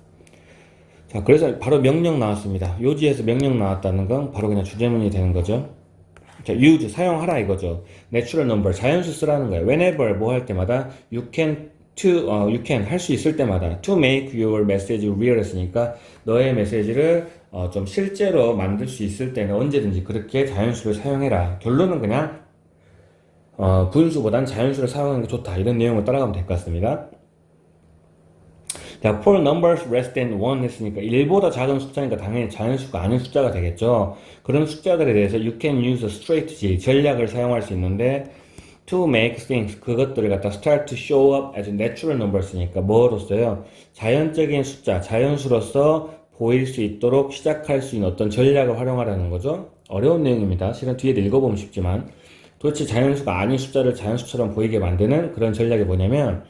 자, 그래서 바로 명령 나왔습니다. 요지에서 명령 나왔다는 건 바로 그냥 주제문이 되는 거죠. 자, use, 사용하라 이거죠. natural number, 자연수 쓰라는 거예요. whenever, 뭐 할 때마다 you can, 할 수 있을 때마다 to make your message real 했으니까 너의 메시지를 좀 실제로 만들 수 있을 때는 언제든지 그렇게 자연수를 사용해라. 결론은 그냥 분수보단 자연수를 사용하는 게 좋다. 이런 내용을 따라가면 될 것 같습니다. 자, for numbers less than 1 했으니까 1보다 작은 숫자니까 당연히 자연수가 아닌 숫자가 되겠죠. 그런 숫자들에 대해서 you can use a strategy, 전략을 사용할 수 있는데 to make things, 그것들을 갖다 start to show up as natural numbers니까 뭐로써요? 자연적인 숫자, 자연수로서 보일 수 있도록 시작할 수 있는 어떤 전략을 활용하라는 거죠. 어려운 내용입니다. 실은 뒤에 읽어보면 쉽지만 도대체 자연수가 아닌 숫자를 자연수처럼 보이게 만드는 그런 전략이 뭐냐면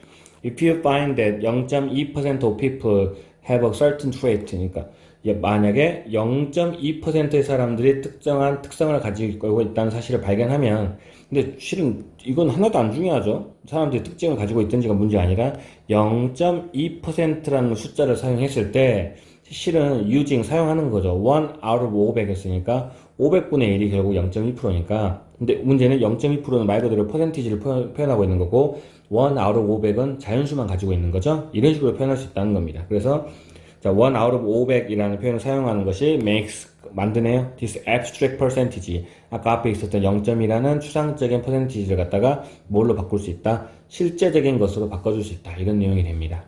if you find that 0.2% of people have a certain trait, 그러니까 만약에 0.2%의 사람들이 특정한 특성을 가지고 있다는 사실을 발견하면, 근데 실은 이건 하나도 안 중요하죠. 사람들이 특징을 가지고 있든지가 문제 아니라 0.2%라는 숫자를 사용했을 때 실은 using 사용하는 거죠. 1 out of 500 했으니까 500분의 1이 결국 0.2%니까. 근데 문제는 0.2%는 말 그대로 퍼센티지를 표현하고 있는 거고 1 out of 500은 자연수만 가지고 있는 거죠. 이런 식으로 표현할 수 있다는 겁니다. 그래서 자, 1 out of 500이라는 표현을 사용하는 것이 makes 만드네요. this abstract percentage. 아까 앞에 있었던 0.이라는 추상적인 퍼센티지를 갖다가 뭘로 바꿀 수 있다? 실제적인 것으로 바꿔줄 수 있다. 이런 내용이 됩니다.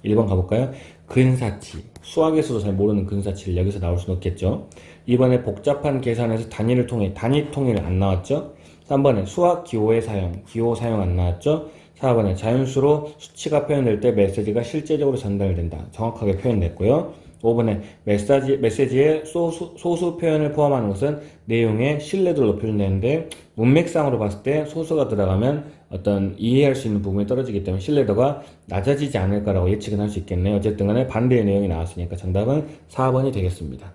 1번 가볼까요? 근사치. 수학에서도 잘 모르는 근사치를 여기서 나올 수는 없겠죠. 2번에 복잡한 계산에서 단위를 통해, 단위 통일 안 나왔죠. 3번에 수학 기호의 사용, 기호 사용 안 나왔죠. 4번에 자연수로 수치가 표현될 때 메시지가 실제적으로 전달된다. 정확하게 표현됐고요. 5번에 메시지의 소수 표현을 포함하는 것은 내용의 신뢰도를 높여준다는데 문맥상으로 봤을 때 소수가 들어가면 어떤 이해할 수 있는 부분이 떨어지기 때문에 신뢰도가 낮아지지 않을까라고 예측은 할 수 있겠네요. 어쨌든 간에 반대의 내용이 나왔으니까 정답은 4번이 되겠습니다.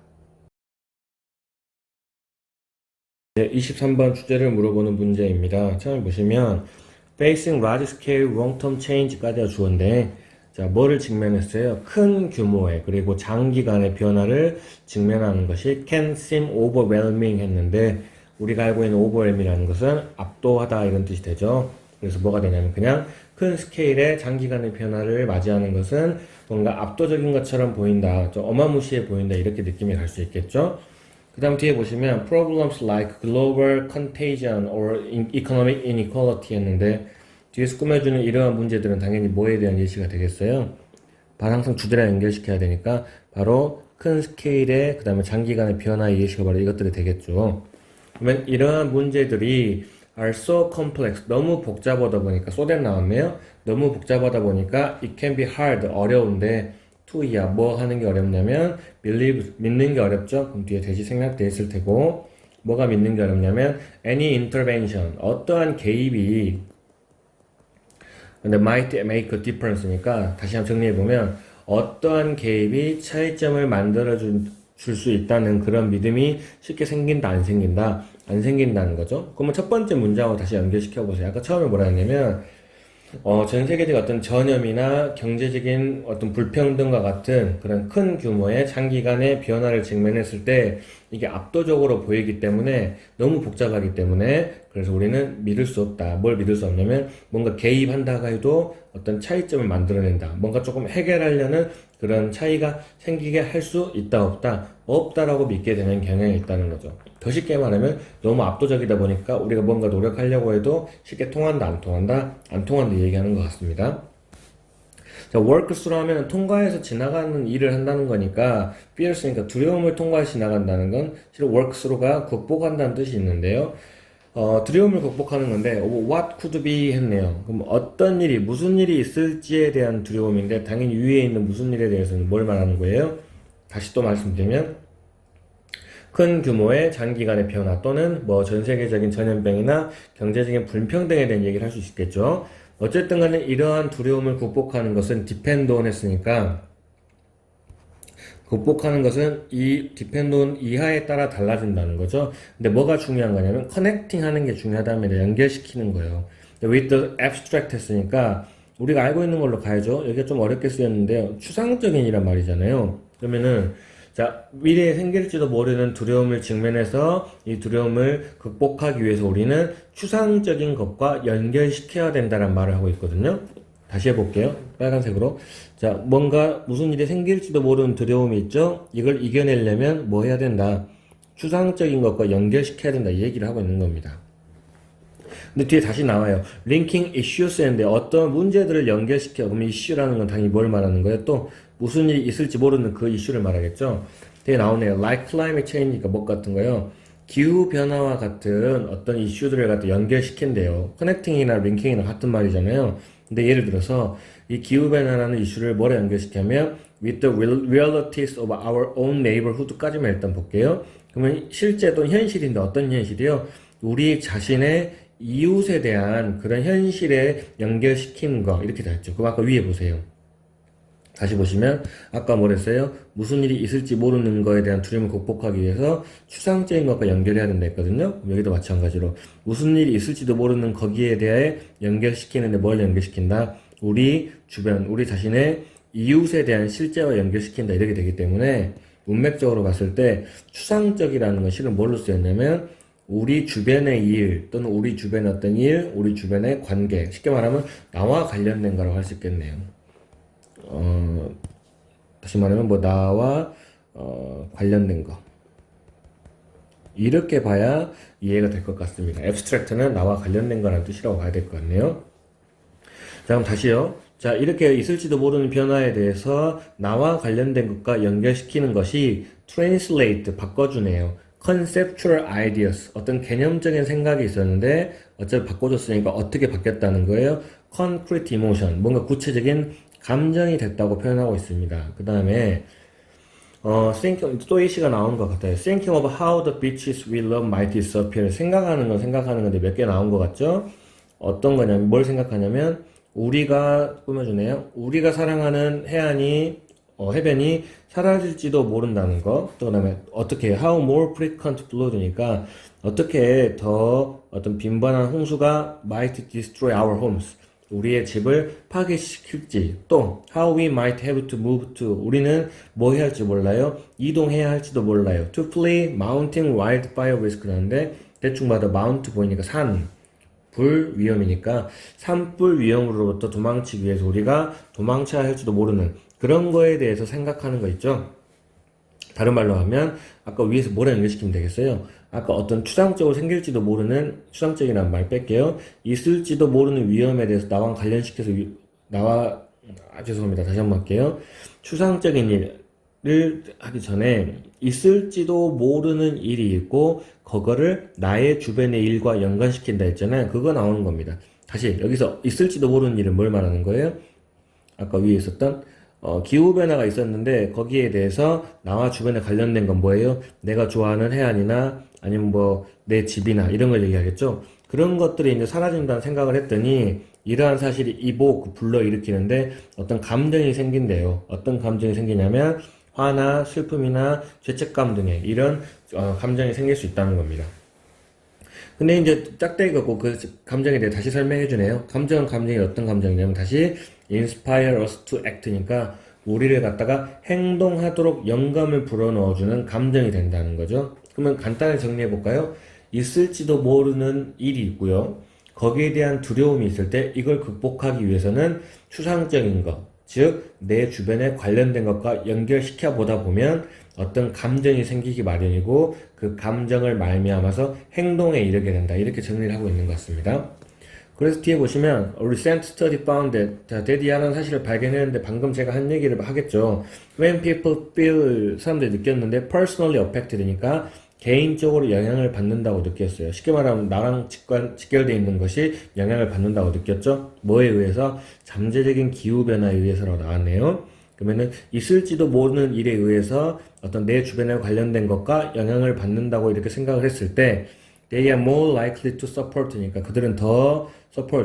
네, 23번 주제를 물어보는 문제입니다. 처음 보시면 Facing large scale long-term change까지가 주어인데 자, 뭐를 직면했어요? 큰 규모의 그리고 장기간의 변화를 직면하는 것이 can seem overwhelming 했는데 우리가 알고 있는 overwhelm이라는 것은 압도하다 이런 뜻이 되죠. 그래서 뭐가 되냐면 그냥 큰 스케일의 장기간의 변화를 맞이하는 것은 뭔가 압도적인 것처럼 보인다, 좀 어마무시해 보인다 이렇게 느낌이 갈 수 있겠죠. 그 다음 뒤에 보시면 problems like global contagion or economic inequality 했는데 뒤에서 꾸며주는 이러한 문제들은 당연히 뭐에 대한 예시가 되겠어요? 바로 항상 주제랑 연결시켜야 되니까 바로 큰 스케일의 그 다음에 장기간의 변화의 예시가 바로 이것들이 되겠죠. 그러면 이러한 문제들이 are so complex, 너무 복잡하다 보니까 소된 나왔네요. 너무 복잡하다 보니까 it can be hard, 어려운데 to야 뭐 하는 게 어렵냐면 believe, 믿는 게 어렵죠. 그럼 뒤에 대시 생략돼 있을 테고 뭐가 믿는 게 어렵냐면 any intervention, 어떠한 개입이 근데 might make a difference니까 다시 한번 정리해보면 어떠한 개입이 차이점을 만들어줄 수 있다는 그런 믿음이 쉽게 생긴다 안 생긴다? 안 생긴다는 거죠. 그러면 첫 번째 문장하고 다시 연결시켜보세요. 아까 처음에 뭐라 했냐면 전 세계적 어떤 전염이나 경제적인 어떤 불평등과 같은 그런 큰 규모의 장기간의 변화를 직면했을 때 이게 압도적으로 보이기 때문에 너무 복잡하기 때문에 그래서 우리는 믿을 수 없다. 뭘 믿을 수 없냐면 뭔가 개입한다고 해도 어떤 차이점을 만들어낸다. 뭔가 조금 해결하려는 그런 차이가 생기게 할 수 있다 없다? 없다라고 믿게 되는 경향이 있다는 거죠. 더 쉽게 말하면 너무 압도적이다 보니까 우리가 뭔가 노력하려고 해도 쉽게 통한다 안 통한다? 안 통한다 얘기하는 것 같습니다. 자, workthrough 하면 통과해서 지나가는 일을 한다는 거니까 fears니까 두려움을 통과해서 지나간다는 건 실은 workthrough가 극복한다는 뜻이 있는데요. 두려움을 극복하는 건데 what could be 했네요. 그럼 어떤 일이 무슨 일이 있을지에 대한 두려움인데 당연히 위에 있는 무슨 일에 대해서는 뭘 말하는 거예요? 다시 또 말씀드리면 큰 규모의 장기간의 변화 또는 뭐 전 세계적인 전염병이나 경제적인 불평등에 대한 얘기를 할 수 있겠죠. 어쨌든 간에 이러한 두려움을 극복하는 것은 depend on 했으니까 극복하는 것은 이 depend on 이하에 따라 달라진다는 거죠. 근데 뭐가 중요한 거냐면 connecting 하는 게 중요하다면 연결시키는 거예요. with the abstract 했으니까 우리가 알고 있는 걸로 가야죠. 여기가 좀 어렵게 쓰였는데요. 추상적인이란 말이잖아요. 그러면은 자, 미래에 생길지도 모르는 두려움을 직면해서 이 두려움을 극복하기 위해서 우리는 추상적인 것과 연결시켜야 된다는 말을 하고 있거든요. 다시 해볼게요. 빨간색으로. 자, 뭔가 무슨 일이 생길지도 모르는 두려움이 있죠? 이걸 이겨내려면 뭐 해야 된다? 추상적인 것과 연결시켜야 된다. 이 얘기를 하고 있는 겁니다. 근데 뒤에 다시 나와요. linking issues인데 어떤 문제들을 연결시켜. 그럼 issue라는 건 당연히 뭘 말하는 거예요? 또 무슨 일이 있을지 모르는 그 이슈를 말하겠죠. 뒤에 나오네요. like climate change니까 뭐 같은 거요. 기후 변화와 같은 어떤 이슈들을 갖다 연결시킨대요. 커넥팅이나 링킹이나 같은 말이잖아요. 근데 예를 들어서 이 기후 변화라는 이슈를 뭐에 연결시키면 with the realities of our own neighborhood까지만 일단 볼게요. 그러면 실제 또는 현실인데 어떤 현실이요? 우리 자신의 이웃에 대한 그런 현실에 연결시키는 거 이렇게 다 했죠. 그럼 아까 위에 보세요. 다시 보시면 아까 뭐랬어요? 무슨 일이 있을지 모르는 거에 대한 두려움을 극복하기 위해서 추상적인 것과 연결해야 된다 했거든요. 여기도 마찬가지로 무슨 일이 있을지도 모르는 거기에 대해 연결시키는데 뭘 연결시킨다? 우리 주변, 우리 자신의 이웃에 대한 실제와 연결시킨다 이렇게 되기 때문에 문맥적으로 봤을 때 추상적이라는 건 실은 뭘로 쓰였냐면 우리 주변의 일 또는 우리 주변의 어떤 일, 우리 주변의 관계, 쉽게 말하면 나와 관련된 거라고 할 수 있겠네요. 다시 말하면 뭐 나와 관련된 거 이렇게 봐야 이해가 될 것 같습니다. abstract는 나와 관련된 거라는 뜻이라고 봐야 될 것 같네요. 자, 그럼 다시요. 자, 이렇게 있을지도 모르는 변화에 대해서 나와 관련된 것과 연결시키는 것이 translate, 바꿔주네요. conceptual ideas, 어떤 개념적인 생각이 있었는데 어차피 바꿔줬으니까 어떻게 바뀌었다는 거예요. concrete emotion, 뭔가 구체적인 감정이 됐다고 표현하고 있습니다. 그 다음에 thinking, 또 예시가 나온 것 같아요. Thinking of how the beaches we love might disappear. 생각하는 건데 몇 개 나온 것 같죠? 어떤 거냐면, 뭘 생각하냐면, 우리가, 꾸며주네요. 우리가 사랑하는 해변이 사라질지도 모른다는 거. 또 그 다음에, 어떻게, how more frequent flood니까, 어떻게 더 어떤 빈번한 홍수가 might destroy our homes. 우리의 집을 파괴시킬지, 또 how we might have to move to, 우리는 뭐 해야 할지 몰라요. 이동해야 할지도 몰라요. to flee mounting wildfire risk라는데 대충 봐도 mount 보이니까 불 위험이니까 산불 위험으로부터 도망치기 위해서 우리가 도망쳐야 할지도 모르는 그런 거에 대해서 생각하는 거 있죠. 다른 말로 하면 아까 위에서 뭐라 연결시키면 되겠어요? 아까 어떤 추상적으로 생길지도 모르는, 추상적이라는 말 뺄게요. 있을지도 모르는 위험에 대해서 나와 관련시켜서 죄송합니다. 다시 한번 할게요. 추상적인 일을 하기 전에 있을지도 모르는 일이 있고 그거를 나의 주변의 일과 연관시킨다 했잖아요. 그거 나오는 겁니다. 다시 여기서 있을지도 모르는 일은 뭘 말하는 거예요? 아까 위에 있었던 기후변화가 있었는데 거기에 대해서 나와 주변에 관련된 건 뭐예요? 내가 좋아하는 해안이나 아니면 뭐 내 집이나 이런 걸 얘기하겠죠? 그런 것들이 이제 사라진다는 생각을 했더니 이러한 사실이 불러일으키는데 어떤 감정이 생긴대요. 어떤 감정이 생기냐면 화나 슬픔이나 죄책감 등의 이런 감정이 생길 수 있다는 겁니다. 근데 이제 짝대기 갖고 그 감정에 대해 다시 설명해 주네요. 감정이 어떤 감정이냐면 다시 inspire us to act니까 우리를 갖다가 행동하도록 영감을 불어넣어주는 감정이 된다는 거죠. 그러면 간단히 정리해 볼까요? 있을지도 모르는 일이 있고요. 거기에 대한 두려움이 있을 때 이걸 극복하기 위해서는 추상적인 것, 즉 내 주변에 관련된 것과 연결시켜 보다 보면 어떤 감정이 생기기 마련이고 그 감정을 말미암아서 행동에 이르게 된다. 이렇게 정리를 하고 있는 것 같습니다. 그래서 뒤에 보시면 recent study found that 자, 데디아는 사실을 발견했는데 방금 제가 한 얘기를 하겠죠. When people feel 사람들이 느꼈는데 personally affected니까 개인적으로 영향을 받는다고 느꼈어요. 쉽게 말하면 나랑 직결되어 있는 것이 영향을 받는다고 느꼈죠. 뭐에 의해서? 잠재적인 기후변화에 의해서라고 나왔네요. 그러면은 있을지도 모르는 일에 의해서 어떤 내 주변에 관련된 것과 영향을 받는다고 이렇게 생각을 했을 때 they are more likely to support니까 그들은 더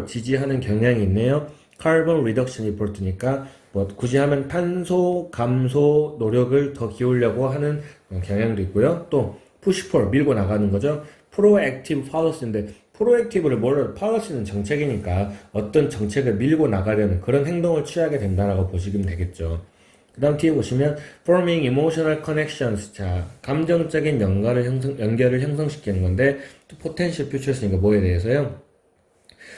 지지하는 경향이 있네요. carbon reduction effort니까 뭐 굳이 하면 탄소 감소 노력을 더 기울려고 하는 경향도 있고요. 또 push for 밀고 나가는 거죠. proactive policy인데 프로액티브를 몰라도 policy는 정책이니까 어떤 정책을 밀고 나가려는 그런 행동을 취하게 된다라고 보시면 되겠죠. 그 다음 뒤에 보시면 forming emotional connections. 자, 감정적인 연결을 형성시키는 건데 또 potential futures니까 뭐에 대해서요?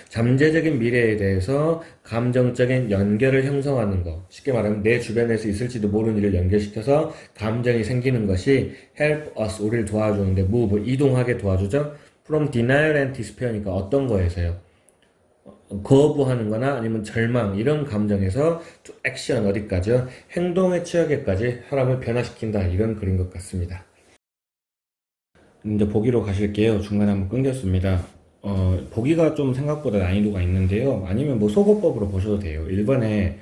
잠재적인 미래에 대해서 감정적인 연결을 형성하는 거. 쉽게 말하면 내 주변에서 있을지도 모르는 일을 연결시켜서 감정이 생기는 것이 help us, 우리를 도와주는데 move, 이동하게 도와주죠. from denial and despair니까 어떤 거에서요? 거부하는 거나 아니면 절망 이런 감정에서 to action 어디까지요? 행동에 취하게까지 사람을 변화시킨다 이런 글인 것 같습니다. 이제 보기로 가실게요. 중간에 한번 끊겼습니다. 보기가 좀 생각보다 난이도가 있는데요. 아니면 뭐 소거법으로 보셔도 돼요. 1번에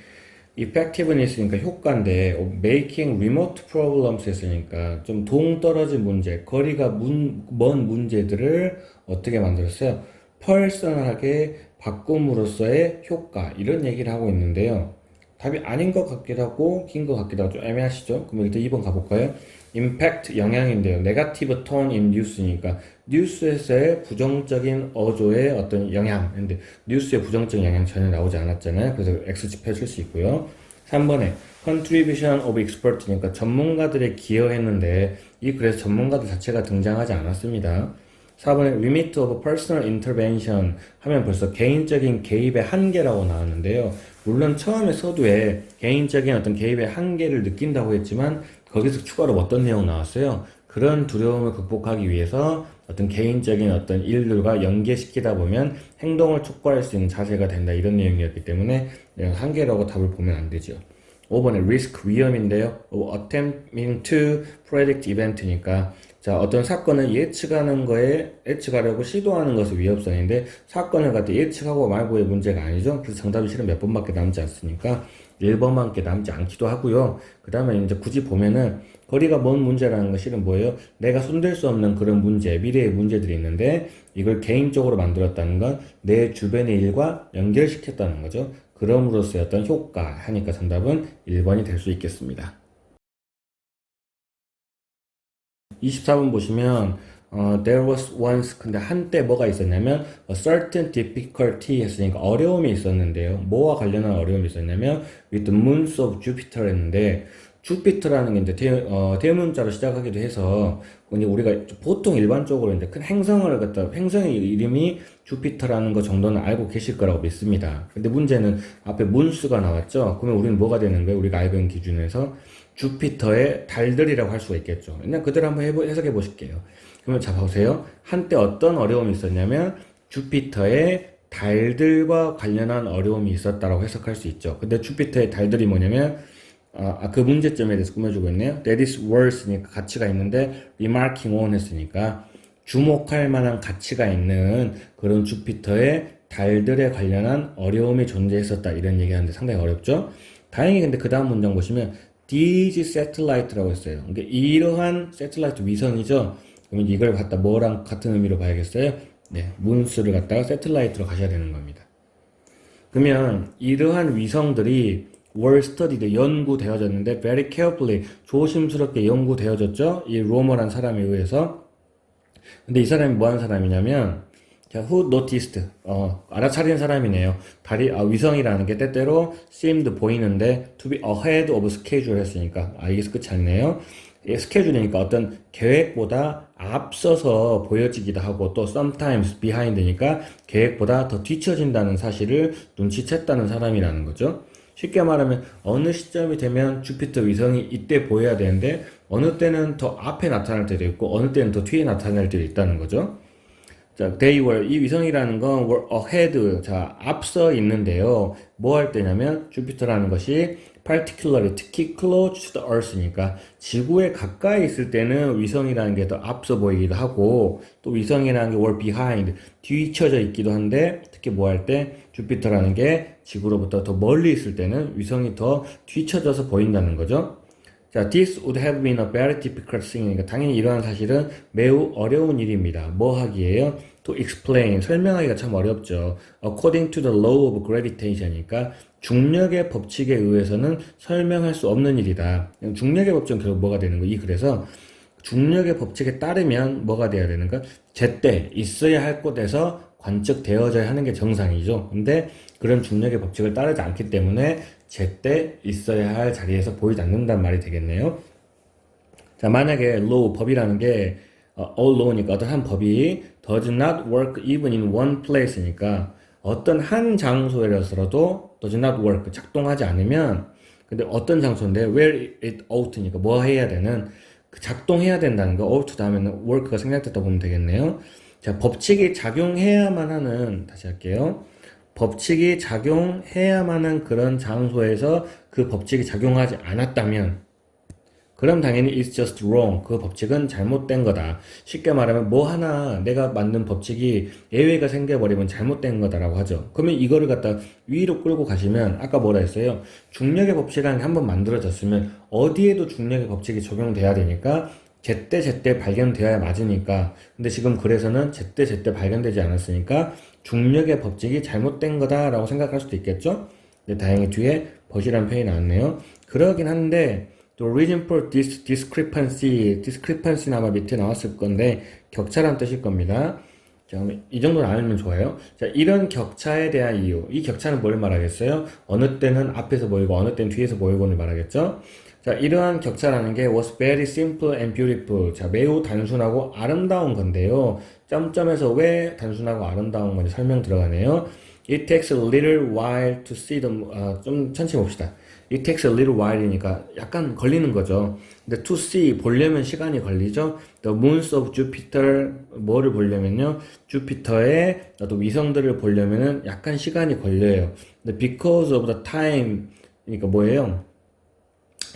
effectiveness니까 효과인데 making remote problems 했으니까 좀 동떨어진 문제, 거리가 먼 문제들을 어떻게 만들었어요? 퍼스널하게 바꿈으로써의 효과 이런 얘기를 하고 있는데요. 답이 아닌 것 같기도 하고 긴 것 같기도 하고 좀 애매하시죠? 그럼 일단 2번 가볼까요? impact 영향인데요. negative tone in news니까 뉴스에서의 부정적인 어조의 어떤 영향. 근데 뉴스의 부정적인 영향 전혀 나오지 않았잖아요. 그래서 X지표 칠 수 있고요. 3번에 contribution of expert니까 전문가들의 기여했는데 이 글에서 전문가들 자체가 등장하지 않았습니다. 4번에 limit of personal intervention 하면 벌써 개인적인 개입의 한계라고 나왔는데요. 물론 처음에 서두에 개인적인 어떤 개입의 한계를 느낀다고 했지만 거기서 추가로 어떤 내용 나왔어요? 그런 두려움을 극복하기 위해서 어떤 개인적인 어떤 일들과 연계시키다 보면 행동을 촉구할 수 있는 자세가 된다 이런 내용이었기 때문에 한계라고 답을 보면 안 되죠. 5번에 risk 위험인데요. attempting to predict event니까 자 어떤 사건을 예측하려고 시도하는 것은 위협성인데 사건을 갖다 예측하고 말고의 문제가 아니죠. 그래서 정답이 실은 몇 번밖에 남지 않습니까? 1번밖에 남지 않기도 하고요. 그 다음에 이제 굳이 보면은 거리가 먼 문제라는 거 실은 뭐예요? 내가 손댈 수 없는 그런 문제, 미래의 문제들이 있는데 이걸 개인적으로 만들었다는 건 내 주변의 일과 연결시켰다는 거죠. 그럼으로써의 어떤 효과 하니까 정답은 1번이 될 수 있겠습니다. 24번 보시면 there was once 근데 한때 뭐가 있었냐면 a certain difficulty 했으니까 어려움이 있었는데요. 뭐와 관련한 어려움이 있었냐면 with the moons of Jupiter 했는데 주피터라는 게 이제 대문자로 시작하기도 해서 이제 우리가 보통 일반적으로 이제 큰 행성을 갖다 행성의 이름이 주피터라는 거 정도는 알고 계실 거라고 믿습니다. 근데 문제는 앞에 문수가 나왔죠. 그러면 우리는 뭐가 되는 거예요? 우리가 알고 있는 기준에서 주피터의 달들이라고 할 수가 있겠죠. 그냥 그대로 한번 해석해 보실게요. 그러면 자 보세요. 한때 어떤 어려움이 있었냐면 주피터의 달들과 관련한 어려움이 있었다라고 해석할 수 있죠. 근데 주피터의 달들이 뭐냐면 그 문제점에 대해서 꾸며주고 있네요. That is worth니까 가치가 있는데 remarking on 했으니까 주목할 만한 가치가 있는 그런 주피터의 달들에 관련한 어려움이 존재했었다 이런 얘기하는데 상당히 어렵죠. 다행히 근데 그 다음 문장 보시면 these satellite라고 했어요. 그러니까 이러한 새틀라이트 위성이죠. 그러면 이걸 갖다 뭐랑 같은 의미로 봐야겠어요? 네, 문수를 갖다가 새틀라이트로 가셔야 되는 겁니다. 그러면 이러한 위성들이 were studied, 연구되어졌는데 very carefully, 조심스럽게 연구되어졌죠? 이 로머란 사람에 의해서. 근데 이 사람이 뭐 하는 사람이냐면 자, who noticed, 알아차린 사람이네요. 위성이라는 게 때때로 seemed 보이는데 to be ahead of schedule 했으니까 여기서 끝이 아니네요. 스케줄이니까 어떤 계획보다 앞서서 보여지기도 하고 또 sometimes behind니까 계획보다 더 뒤처진다는 사실을 눈치챘다는 사람이라는 거죠. 쉽게 말하면 어느 시점이 되면 주피터 위성이 이때 보여야 되는데 어느 때는 더 앞에 나타날 때도 있고 어느 때는 더 뒤에 나타날 때도 있다는 거죠. 자, 이 위성이라는 건 were ahead, 자, 앞서 있는데요. 뭐 할 때냐면 주피터라는 것이 particularly, 특히 close to the earth니까 지구에 가까이 있을 때는 위성이라는 게 더 앞서 보이기도 하고 또 위성이라는 게 were behind, 뒤쳐져 있기도 한데 특히 뭐 할 때 주피터라는 게 지구로부터 더 멀리 있을 때는 위성이 더 뒤쳐져서 보인다는 거죠. 자, this would have been a very difficult thing이니까 당연히 이러한 사실은 매우 어려운 일입니다. 뭐 하기에요? To explain, 설명하기가 참 어렵죠. According to the law of gravitation이니까 중력의 법칙에 의해서는 설명할 수 없는 일이다. 중력의 법칙은 결국 뭐가 되는 거예요? 그래서 중력의 법칙에 따르면 뭐가 돼야 되는가? 제때 있어야 할 곳에서 관측되어져야 하는 게 정상이죠. 근데 그런 중력의 법칙을 따르지 않기 때문에 제때 있어야 할 자리에서 보이지 않는단 말이 되겠네요. 자, 만약에 law, 법이라는 게 all law니까 어떤 한 법이 does not work even in one place니까 어떤 한 장소에서라도 does not work, 작동하지 않으면 근데 어떤 장소인데 where it ought니까 뭐 해야 되는 작동해야 된다는 거 ought 다음에는 work가 생략됐다 보면 되겠네요. 자, 법칙이 작용해야만 하는, 다시 할게요. 법칙이 작용해야만 하는 그런 장소에서 그 법칙이 작용하지 않았다면 그럼 당연히 it's just wrong. 그 법칙은 잘못된 거다. 쉽게 말하면 뭐 하나 내가 만든 법칙이 예외가 생겨버리면 잘못된 거다라고 하죠. 그러면 이거를 갖다 위로 끌고 가시면 아까 뭐라 했어요? 중력의 법칙이라는 게 한번 만들어졌으면 어디에도 중력의 법칙이 적용돼야 되니까 제때 발견되어야 맞으니까 근데 지금 그래서는 제때 발견되지 않았으니까 중력의 법칙이 잘못된 거다라고 생각할 수도 있겠죠? 근데 다행히 뒤에 벗이라는 표현이 나왔네요. 그러긴 한데 또 reason for discrepancy는 아마 밑에 나왔을 건데 격차란 뜻일 겁니다. 자, 그럼 이 정도는 알면 좋아요. 자, 이런 격차에 대한 이유. 이 격차는 뭘 말하겠어요? 어느 때는 앞에서 보이고 어느 때는 뒤에서 보이고를 말하겠죠? 자, 이러한 격차라는 게 was very simple and beautiful. 자, 매우 단순하고 아름다운 건데요. 점점에서 왜 단순하고 아름다운 건지 설명 들어가네요. It takes a little while to see them. 좀 천천히 봅시다. It takes a little while이니까 약간 걸리는 거죠. 근데 to see 보려면 시간이 걸리죠. The moons of Jupiter 뭐를 보려면요, 주피터의 또 위성들을 보려면은 약간 시간이 걸려요. 근데 because of the time 그러니까 뭐예요?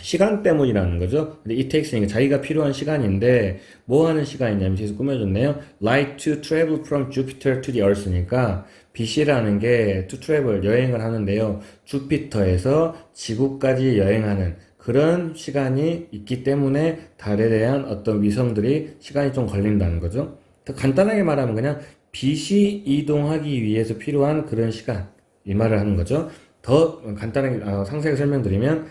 시간 때문이라는 거죠. 근데 it takes니까 자기가 필요한 시간인데 뭐 하는 시간이냐면 뒤에서 꾸며줬네요. Light to travel from Jupiter to the Earth니까 빛이라는 게 to travel 여행을 하는데요. 주피터에서 지구까지 여행하는 그런 시간이 있기 때문에 달에 대한 어떤 위성들이 시간이 좀 걸린다는 거죠. 더 간단하게 말하면 그냥 빛이 이동하기 위해서 필요한 그런 시간 이 말을 하는 거죠. 더 간단하게 상세하게 설명드리면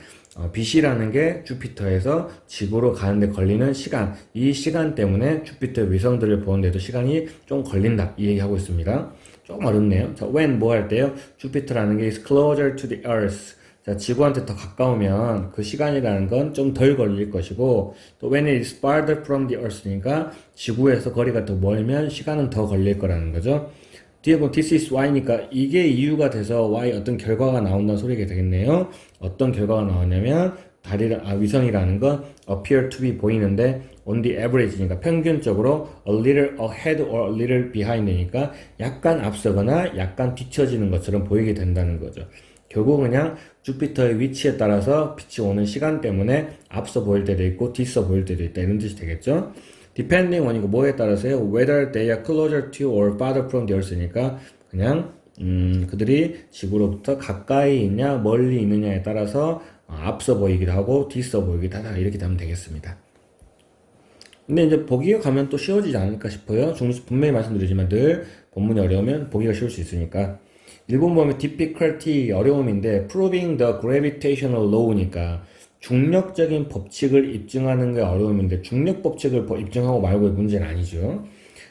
빛이라는 게 주피터에서 지구로 가는데 걸리는 시간, 이 시간 때문에 주피터 위성들을 보는데도 시간이 좀 걸린다 이 얘기하고 있습니다. 조금 어렵네요. 자, when 뭐 할 때요? 주피터라는 게 is closer to the earth. 자, 지구한테 더 가까우면 그 시간이라는 건 좀 덜 걸릴 것이고, 또 when it is farther from the earth니까 지구에서 거리가 더 멀면 시간은 더 걸릴 거라는 거죠. 뒤에 보면 this is why니까 이게 이유가 돼서 why 어떤 결과가 나온다는 소리가 되겠네요. 어떤 결과가 나오냐면 위성이라는 건 appear to be 보이는데 on the average니까 평균적으로 a little ahead or a little behind니까 약간 앞서거나 약간 뒤처지는 것처럼 보이게 된다는 거죠. 결국 그냥 주피터의 위치에 따라서 빛이 오는 시간 때문에 앞서 보일 때도 있고 뒤서 보일 때도 있다 이런 뜻이 되겠죠. depending on 이거 뭐에 따라서요? whether they are closer to or farther from the earth니까 그냥 그들이 지구로부터 가까이 있냐 멀리 있느냐에 따라서 앞서 보이기도 하고 뒤서 보이기도 하다 이렇게 되면 되겠습니다. 근데 이제 보기가 가면 또 쉬워지지 않을까 싶어요. 분명히 말씀드리지만 늘 본문이 어려우면 보기가 쉬울 수 있으니까. 일본 보면 difficulty 어려움인데 proving the gravitational law니까 중력적인 법칙을 입증하는 게 어려움인데 중력 법칙을 입증하고 말고의 문제는 아니죠.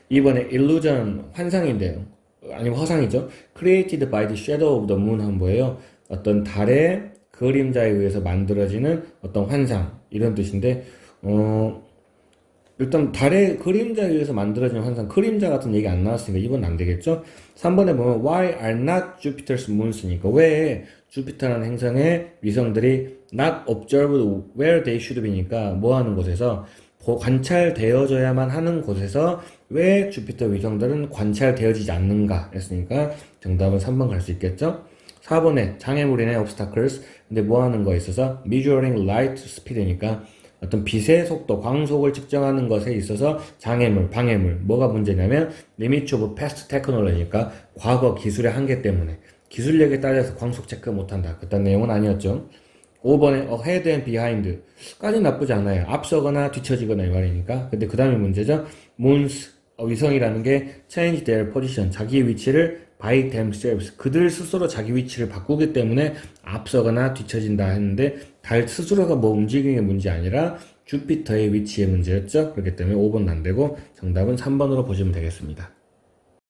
이번에 illusion 환상인데요. 아니면 허상이죠. created by the shadow of the moon 한 뭐예요? 어떤 달의 그림자에 의해서 만들어지는 어떤 환상 이런 뜻인데 일단 달의 그림자에 의해서 만들어진 환상, 그림자 같은 얘기 안 나왔으니까 이건 안 되겠죠? 3번에 보면 why are not Jupiter's moons니까 왜 주피터라는 행성의 위성들이 not observed where they should be니까 뭐 하는 곳에서 관찰되어져야만 하는 곳에서 왜 주피터 위성들은 관찰되어지지 않는가 했으니까 정답은 3번 갈 수 있겠죠? 4번에 장애물이네 obstacles 근데 뭐 하는 거에 있어서 measuring light speed니까 어떤 빛의 속도, 광속을 측정하는 것에 있어서 장애물, 방해물, 뭐가 문제냐면 limit of past technology니까 과거 기술의 한계 때문에 기술력에 따라서 광속 체크 못한다. 그딴 내용은 아니었죠. 5번에 ahead and behind 까지 나쁘지 않아요. 앞서거나 뒤처지거나 이 말이니까. 근데 그 다음에 문제죠. moons, 위성이라는 게 change their position, 자기 위치를 by themselves, 그들 스스로 자기 위치를 바꾸기 때문에 앞서거나 뒤처진다 했는데 달 스스로가 뭐 움직이는 게 문제 아니라 주피터의 위치의 문제였죠. 그렇기 때문에 5번은 안 되고 정답은 3번으로 보시면 되겠습니다.